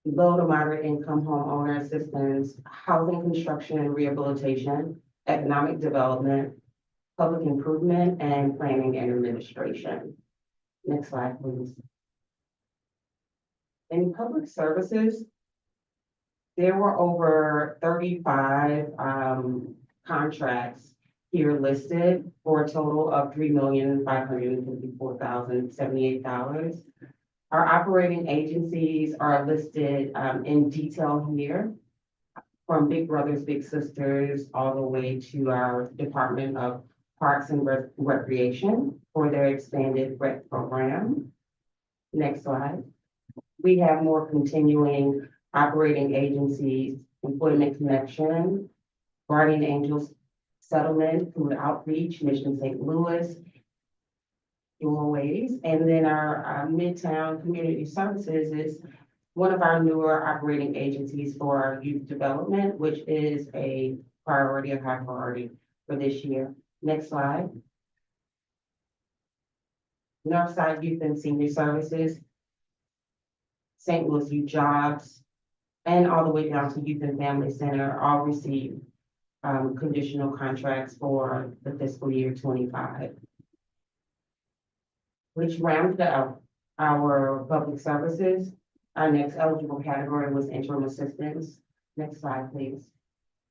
low to moderate income homeowner assistance, housing construction and rehabilitation, economic development, public improvement, and planning and administration. Next slide, please. In public services, there were over 35 contracts here listed for a total of $3,554,078. Our operating agencies are listed in detail here, from Big Brothers Big Sisters all the way to our Department of Parks and Recreation for their expanded rec program. Next slide. We have more continuing operating agencies, Employment Connection, Guardian Angels Settlement, Food Outreach, Mission St. Louis, Dual Ways, and then our Midtown Community Services is one of our newer operating agencies for our youth development, which is a priority, a high priority for this year. Next slide. Northside Youth and Senior Services, St. Louis Youth Jobs, and all the way down to Youth and Family Center all receive conditional contracts for the fiscal year 25. Which rounded out our public services. Our next eligible category was interim assistance. Next slide, please.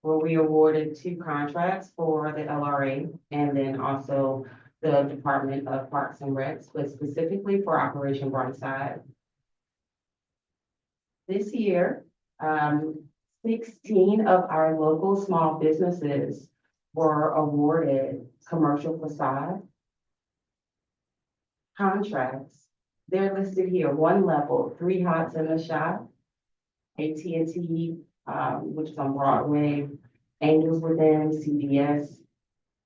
Where we awarded 2 contracts for the LRA and then also the Department of Parks and Recs, but specifically for Operation Brightside. This year, 16 of our local small businesses were awarded commercial facade contracts. They're listed here, 1 level, 3 Hots in the Shop, AT&T, which is on Broadway, Angels Within, CVS,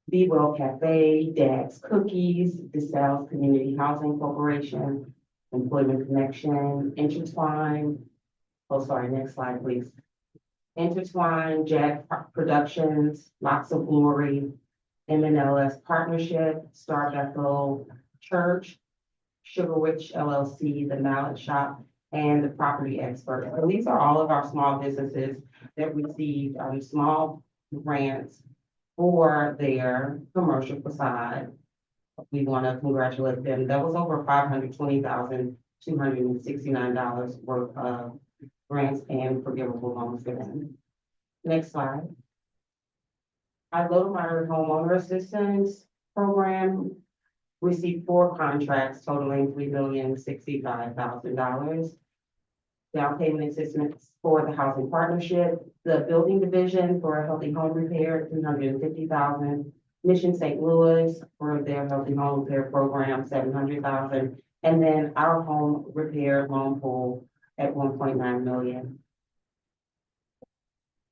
Be Well Cafe, Dad's Cookies, DeSales Community Housing Corporation, Employment Connection, Intertwine. Oh, sorry, next slide, please. Intertwine, Jack Productions, Lots of Glory, MNLS Partnership, Star Bethel Church, Sugar Witch LLC, The Mallet Shop, and The Property Expert. So these are all of our small businesses that received small grants for their commercial facade. We want to congratulate them. That was over $520,269 worth of grants and forgivable loans for them. Next slide. Our low to moderate homeowner assistance program received 4 contracts totaling $3,065,000. Down payment assistance for the housing partnership, the building division for a healthy home repair, $350,000. Mission St. Louis for their healthy home repair program, $700,000. And then our home repair loan pool at $1.9 million.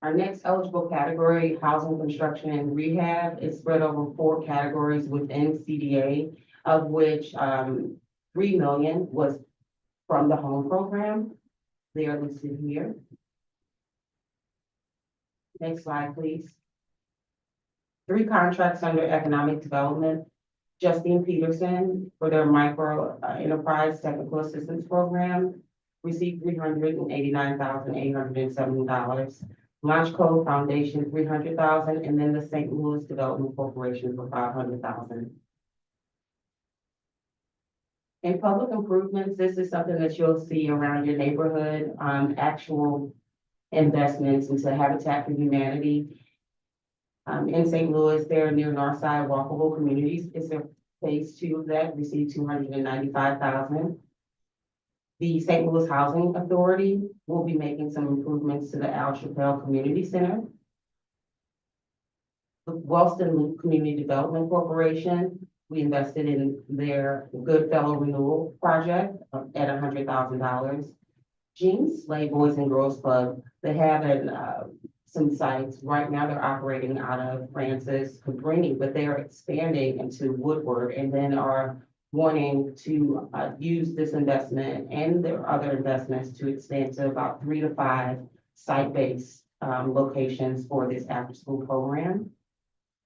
Our next eligible category, housing construction and rehab, is spread over 4 categories within CDA, of which $3 million was from the home program. They are listed here. Next slide, please. 3 contracts under economic development. Justine Peterson for their micro enterprise technical assistance program received $389,870. Launch Code Foundation, $300,000, and then the St. Louis Development Corporation for $500,000. In public improvements, this is something that you'll see around your neighborhood, actual investments into Habitat for Humanity. In St. Louis, they're near Northside Walkable Communities. It's their phase 2 of that, received $295,000. The St. Louis Housing Authority will be making some improvements to the Al Chappelle Community Center. The Wellston Loop Community Development Corporation, we invested in their Goodfellow Renewal Project at $100,000. Jeans Slave Boys and Girls Club, they have some sites. Right now they're operating out of Francis Cabrini, but they are expanding into Woodward and then are wanting to use this investment and their other investments to expand to about 3 to 5 site-based locations for this after-school program.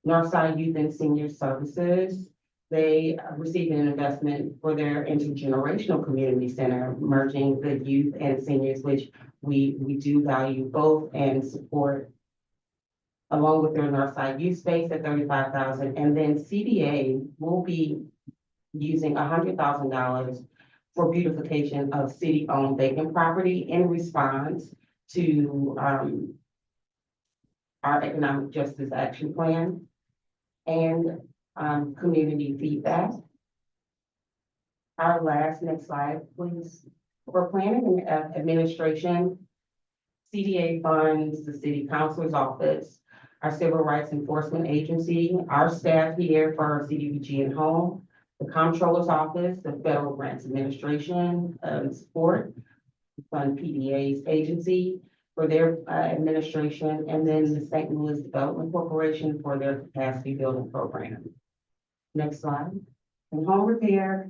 Northside Youth and Senior Services, they received an investment for their intergenerational community center, merging the youth and seniors, which we do value both and support, along with their Northside Youth Space at $35,000. And then CDA will be using $100,000 for beautification of city-owned vacant property in response to our economic justice action plan and community feedback. Our last, next slide, please. For planning and administration, CDA funds the city councilor's office, our civil rights enforcement agency, our staff here for our CDBG and home, the comptroller's office, the federal grants administration, support, fund PDA's agency for their administration, and then the St. Louis Development Corporation for their capacity building program. Next slide. In home repair,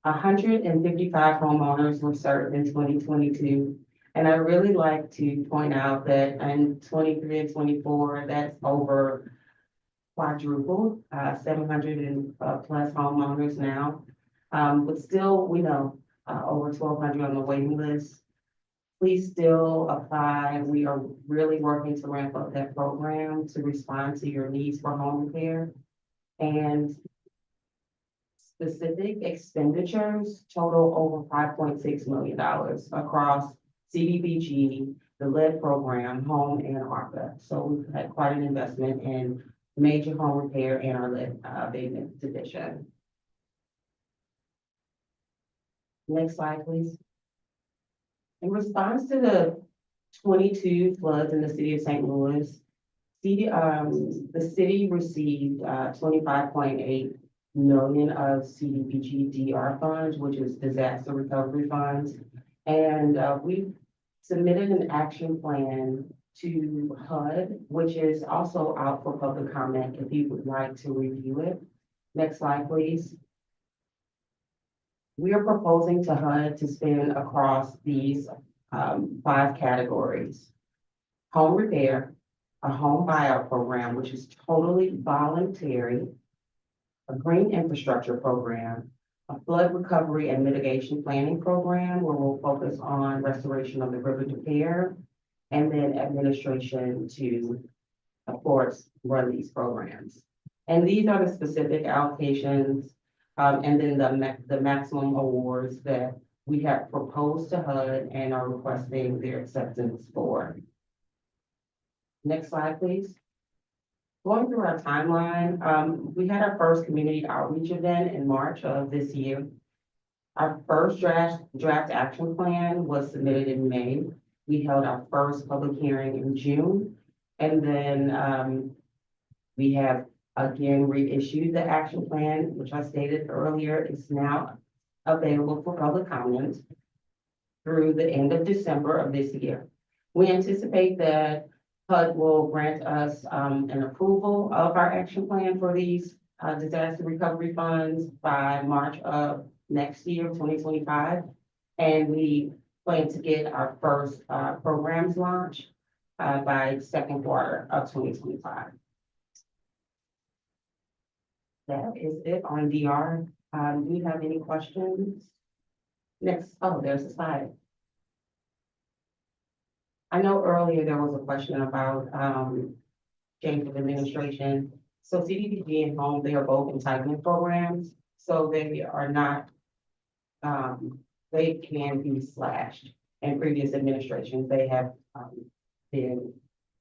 155 homeowners were served in 2022. And I really like to point out that in 23 and 24, that's over quadrupled, 700 and plus homeowners now. But still, we know over 1,200 on the waiting list. Please still apply. We are really working to ramp up that program to respond to your needs for home repair. And specific expenditures total over $5.6 million across CDBG, the lead program, home and ARPA. So we've had quite an investment in major home repair and our lead abatement division. Next slide, please. In response to the 22 floods in the city of St. Louis, the city received 25.8 million of CDBG DR funds, which is disaster recovery funds. And we submitted an action plan to HUD, which is also out for public comment if you would like to review it. Next slide, please. We are proposing to HUD to spend across these 5 categories: home repair, a home buyout program, which is totally voluntary, a green infrastructure program, a flood recovery and mitigation planning program where we'll focus on restoration of the river to care, and then administration to, of course, run these programs. And these are the specific allocations and then the maximum awards that we have proposed to HUD and are requesting their acceptance for. Next slide, please. Going through our timeline, we had our first community outreach event in March of this year. Our first draft action plan was submitted in May. We held our first public hearing in June. And then we have again reissued the action plan, which I stated earlier is now available for public comment through the end of December of this year. We anticipate that HUD will grant us an approval of our action plan for these disaster recovery funds by March of next year, 2025. And we plan to get our first programs launched by second quarter of 2025. That is it on DR. Do you have any questions? Next, oh, there's a slide. I know earlier there was a question about change of administration. So CDBG and home, they are both entitlement programs. So they are not, they can be slashed. In previous administrations, they have been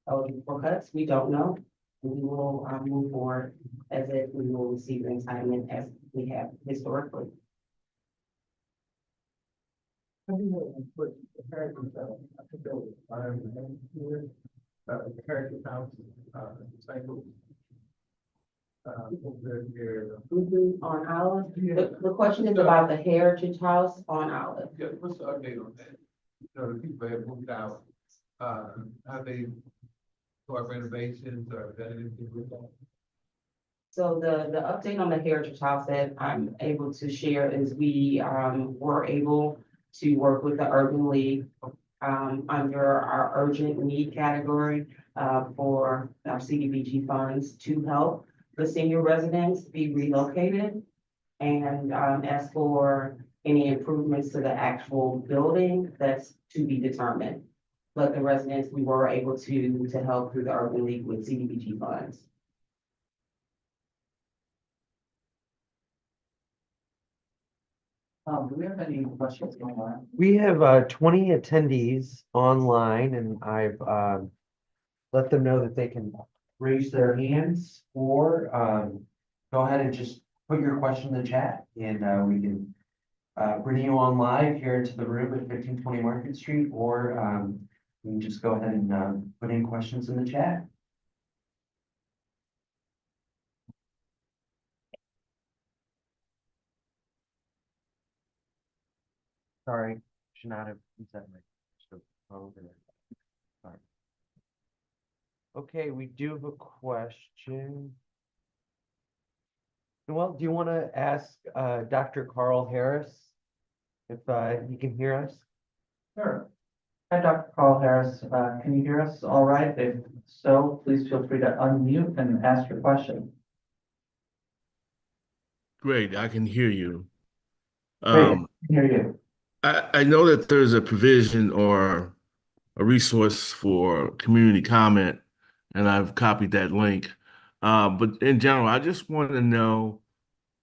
eligible for cuts. We don't know. We will move forward as if we will receive entitlement as we have historically. I think that put the character count, I think that was 5.5 years. The character count, cycle. Over there. On Olive, Yeah. the question is about the Heritage House on Olive. Yeah, what's the update on that? You know, the people have moved out, have they, for renovations or done anything with that? So the update on the Heritage House that I'm able to share is we were able to work with the Urban League under our urgent need category, for our CDBG funds to help the senior residents be relocated. And, as for any improvements to the actual building, that's to be determined. But the residents, we were able to help through the Urban League with CDBG funds. Do we have any questions online? We have 20 attendees online, and I've let them know that they can raise their hands or go ahead and just put your question in the chat, and we can bring you on live here into the room at 1520 Market Street, or you can just go ahead and put in questions in the chat. Sorry, should not have reset my. Sorry. Okay, we do have a question. Well, do you want to ask Dr. Carl Harris if he can hear us? Sure. Hi, Dr. Carl Harris. Can you hear us all right? If so, please feel free to unmute and ask your question. Great, I can hear you. Great, I can hear you. I know that there's a provision or a resource for community comment, and I've copied that link. But in general, I just want to know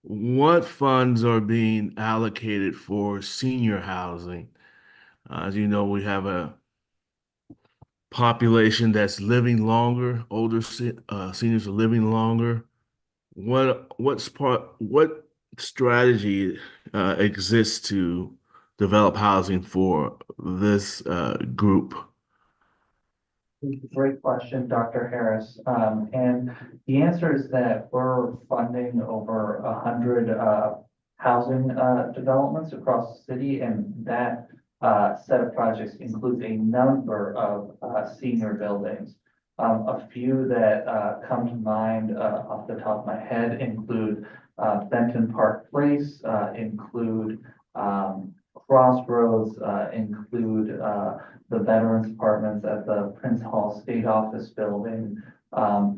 what funds are being allocated for senior housing. As you know, we have a population that's living longer, seniors are living longer. What strategy exists to develop housing for this group? Great question, Dr. Harris. And the answer is that we're funding over 100 housing developments across the city, and that set of projects includes a number of senior buildings. A few that come to mind off the top of my head include Benton Park Place, include Crossroads, include the Veterans Apartments at the Prince Hall State Office Building,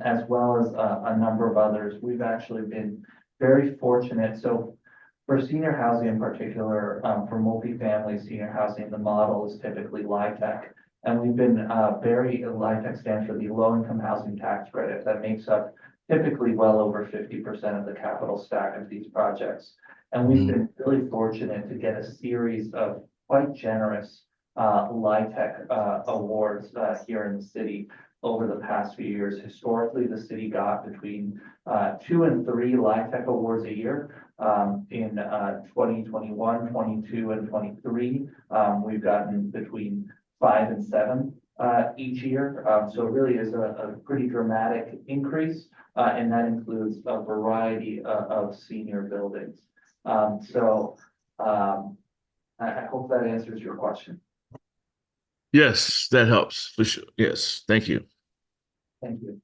as well as a number of others. We've actually been very fortunate. So for senior housing in particular, for multifamily senior housing, the model is typically LIHTC. And we've been LIHTC stands for the Low Income Housing Tax Credit. That makes up typically well over 50% of the capital stack of these projects. And we've been really fortunate to get a series of quite generous LIHTC awards here in the city over the past few years. Historically, the city got between 2 and 3 LIHTC awards a year. In 2021, 22, and 23, we've gotten between 5 and 7 each year. So it really is a pretty dramatic increase, and that includes a variety of senior buildings. I hope that answers your question. Yes, that helps for sure. Yes, thank you. Thank you.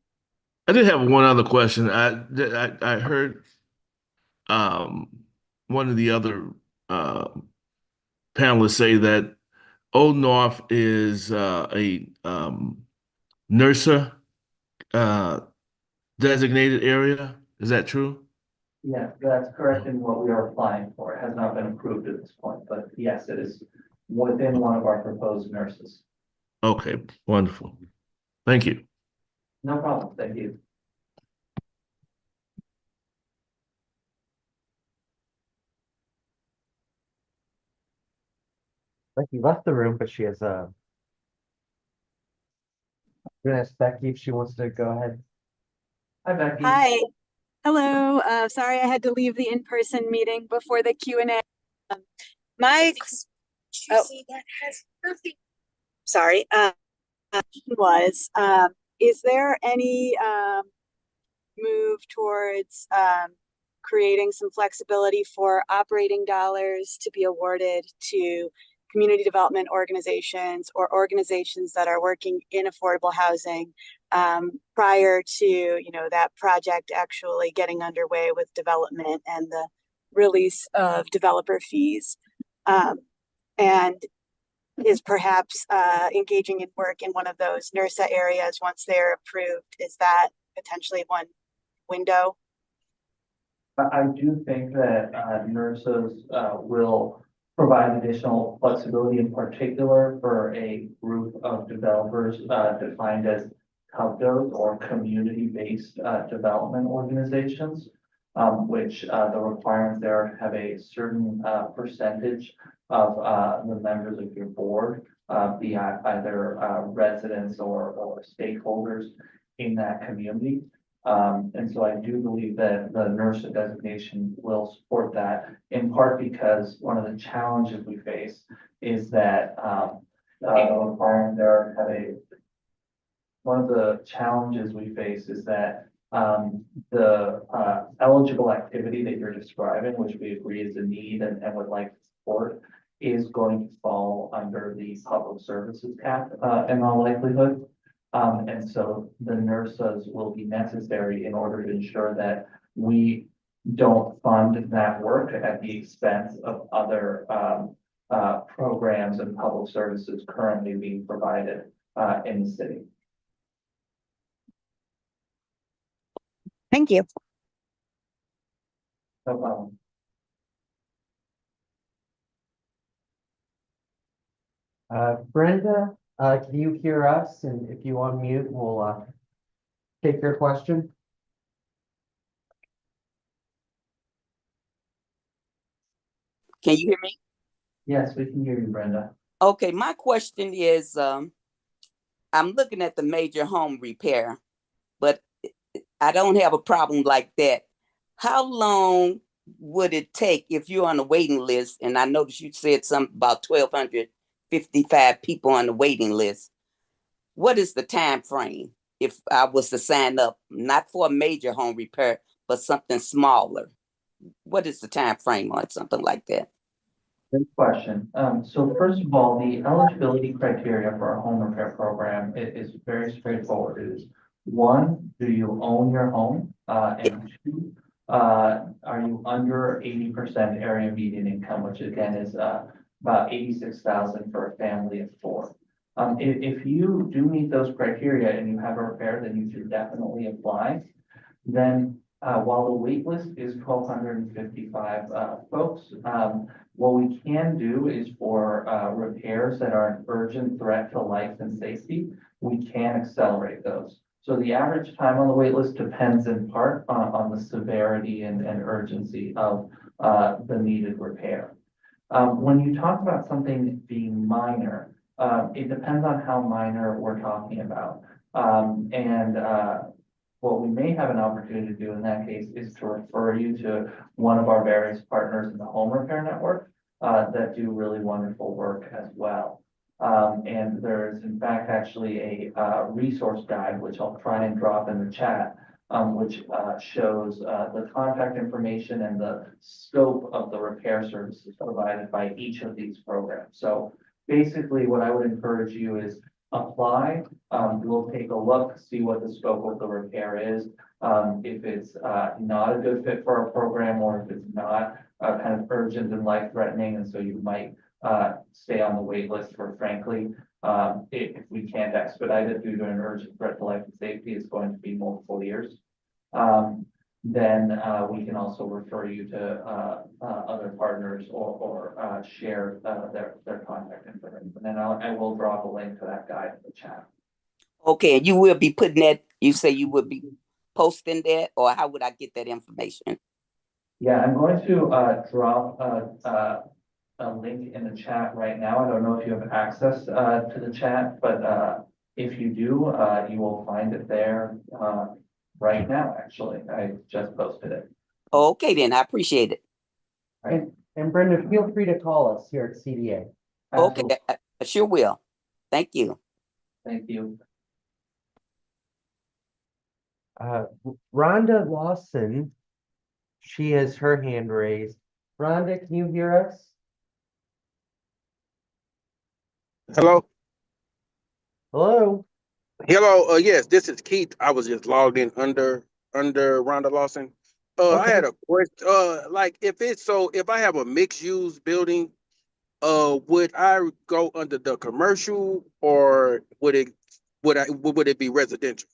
I did have one other question. I heard one of the other panelists say that Old North is a NERSA designated area. Is that true? Yeah, that's correct in what we are applying for. It has not been approved at this point, but yes, it is within one of our proposed nurses. Okay, wonderful. Thank you. No problem. Thank you. Becky left the room, but she has I'm gonna ask Becky if she wants to go ahead. Hi, Becky. Hi, hello. Sorry I had to leave the in-person meeting before the Q&A. My sorry, was is there any move towards creating some flexibility for operating dollars to be awarded to community development organizations or organizations that are working in affordable housing prior to that project actually getting underway with development and the release of developer fees? And is perhaps engaging in work in one of those NERSA areas once they're approved. Is that potentially one window? I do think that nurses will provide additional flexibility, in particular for a group of developers defined as COVDOs or community-based development organizations, which the requirements there have a certain percentage of the members of your board be either residents or stakeholders in that community. And so I do believe that the nurse designation will support that, in part because one of the challenges we face is that the requirement there have a one of the challenges we face is that the eligible activity that you're describing, which we agree is a need and would like to support, is going to fall under the public services cap in all likelihood. And so the nurses will be necessary in order to ensure that we don't fund that work at the expense of other programs and public services currently being provided in the city. Thank you. No problem. Brenda, can you hear us? And if you unmute, we'll take your question. Can you hear me? Yes, we can hear you, Brenda. Okay, my question is, I'm looking at the major home repair, but I don't have a problem like that. How long would it take if you're on the waiting list? And I noticed you said something about 1,255 people on the waiting list. What is the time frame if I was to sign up, not for a major home repair, but something smaller? What is the time frame on something like that? Good question. So first of all, the eligibility criteria for our home repair program is very straightforward. It is one, do you own your home? And two, are you under 80% area median income, which again is about 86,000 for a family of four. If you do meet those criteria and you have a repair, then you should definitely apply. Then while the wait list is 1,255 folks, what we can do is for repairs that are an urgent threat to life and safety, we can accelerate those. So the average time on the wait list depends in part on the severity and urgency of the needed repair. When you talk about something being minor, it depends on how minor we're talking about. What we may have an opportunity to do in that case is to refer you to one of our various partners in the home repair network that do really wonderful work as well. And there's in fact actually a resource guide, which I'll try and drop in the chat, which shows the contact information and the scope of the repair services provided by each of these programs. So basically what I would encourage you is apply. We'll take a look, see what the scope of the repair is. If it's not a good fit for our program, or if it's not kind of urgent and life-threatening, and so you might stay on the wait list for, frankly, if we can't expedite it due to an urgent threat to life and safety, it's going to be multiple years. Then we can also refer you to other partners or share their contact information. And then I will drop a link to that guide in the chat. Okay, and you will be putting that, you say you would be posting that, or how would I get that information? Yeah, I'm going to drop a link in the chat right now. I don't know if you have access to the chat, but if you do, you will find it there right now, actually. I just posted it. Okay, then I appreciate it. Right. And Brenda, feel free to call us here at CDA. Absolutely. Okay, I sure will. Thank you. Thank you. Rhonda Lawson, she has her hand raised. Rhonda, can you hear us? Hello. Hello. Hello. Yes, this is Keith. I was just logged in under Rhonda Lawson. I Okay. had a question. Like if I have a mixed use building, would I go under the commercial or would it be residential?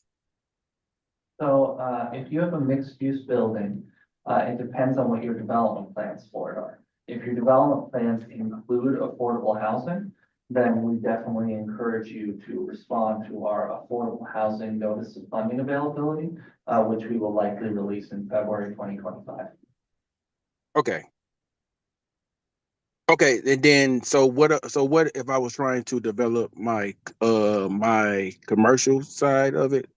So, if you have a mixed-use building, it depends on what your development plans for it are. If your development plans include affordable housing, then we definitely encourage you to respond to our affordable housing notice of funding availability, which we will likely release in February 2025. Okay. Okay, and then so what if I was trying to develop my commercial side of it?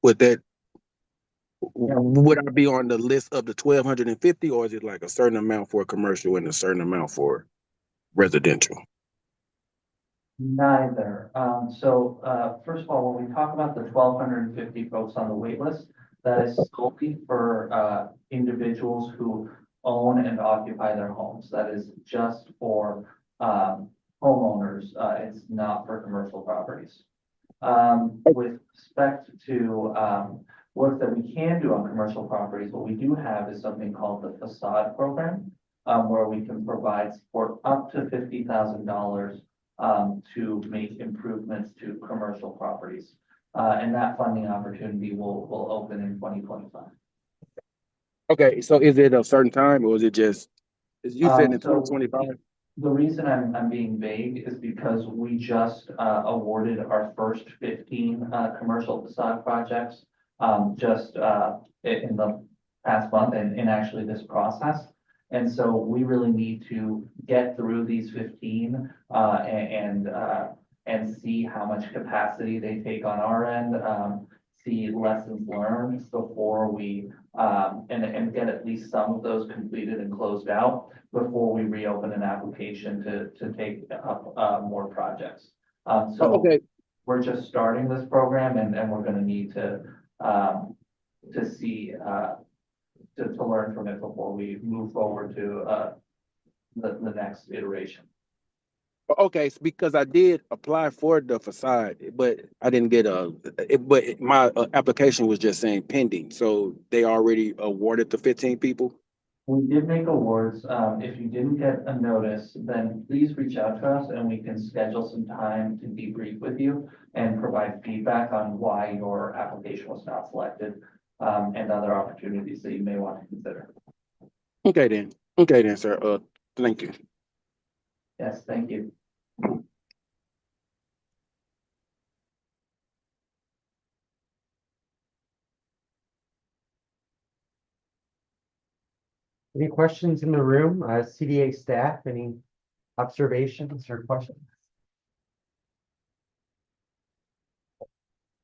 Would that would I be on the list of the 1,250, or is it like a certain amount for commercial and a certain amount for residential? Neither. First of all, when we talk about the 1,250 folks on the wait list, that is solely for individuals who own and occupy their homes. That is just for homeowners. It's not for commercial properties. With respect to work that we can do on commercial properties, what we do have is something called the facade program, where we can provide support up to $50,000 to make improvements to commercial properties. And that funding opportunity will open in 2025. Okay, so is it a certain time or is it just, as you said in So 2025? the reason I'm being vague is because we just awarded our first 15 commercial facade projects just in the past month and actually this process. And so we really need to get through these 15 and see how much capacity they take on our end, see lessons learned before we and get at least some of those completed and closed out before we reopen an application to take up more projects. Okay, We're just starting this program and we're gonna need to see to learn from it before we move forward to the next iteration. okay, it's because I did apply for the facade, but I didn't get but my application was just saying pending. So they already awarded the 15 people? We did make awards. If you didn't get a notice, then please reach out to us and we can schedule some time to debrief with you and provide feedback on why your application was not selected, and other opportunities that you may want to consider. Okay then. Okay then, sir. Thank you. Yes, thank you. Any questions in the room? CDA staff, any observations or questions?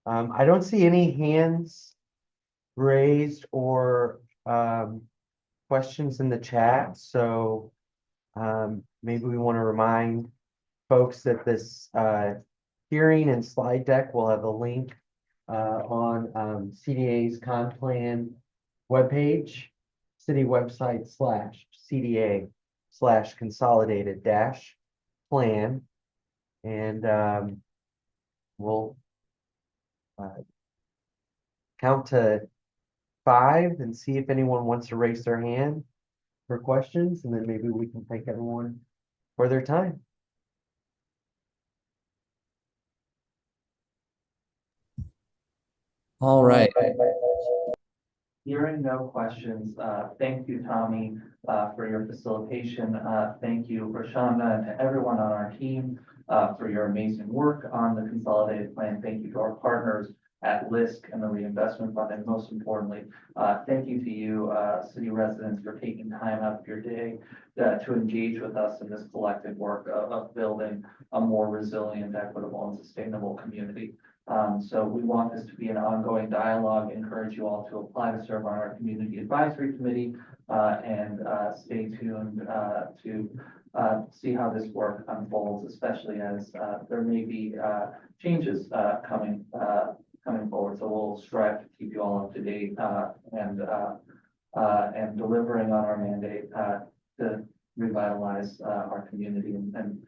I don't see any hands raised or questions in the chat, so maybe we want to remind folks that this hearing and slide deck will have a link on CDA's Complan webpage, city website /CDA/consolidated-plan, and we'll count to 5 and see if anyone wants to raise their hand for questions, and then maybe we can thank everyone for their time. All right. Hearing no questions, thank you, Tommy, for your facilitation. Thank you, Rashonda, and to everyone on our team for your amazing work on the consolidated plan. Thank you to our partners at LISC and the Reinvestment Fund, and most importantly, thank you to you, city residents, for taking time out of your day to engage with us in this collective work of building a more resilient, equitable, and sustainable community. So we want this to be an ongoing dialogue, encourage you all to apply to serve on our community advisory committee, and stay tuned to see how this work unfolds, especially as there may be changes coming forward. So we'll strive to keep you all up to date and delivering on our mandate to revitalize our community and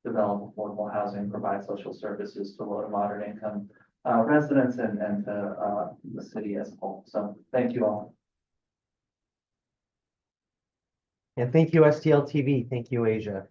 develop affordable housing, provide social services to low to moderate income residents and to the city as a whole. So thank you all. And thank you, STL TV. Thank you, Asia.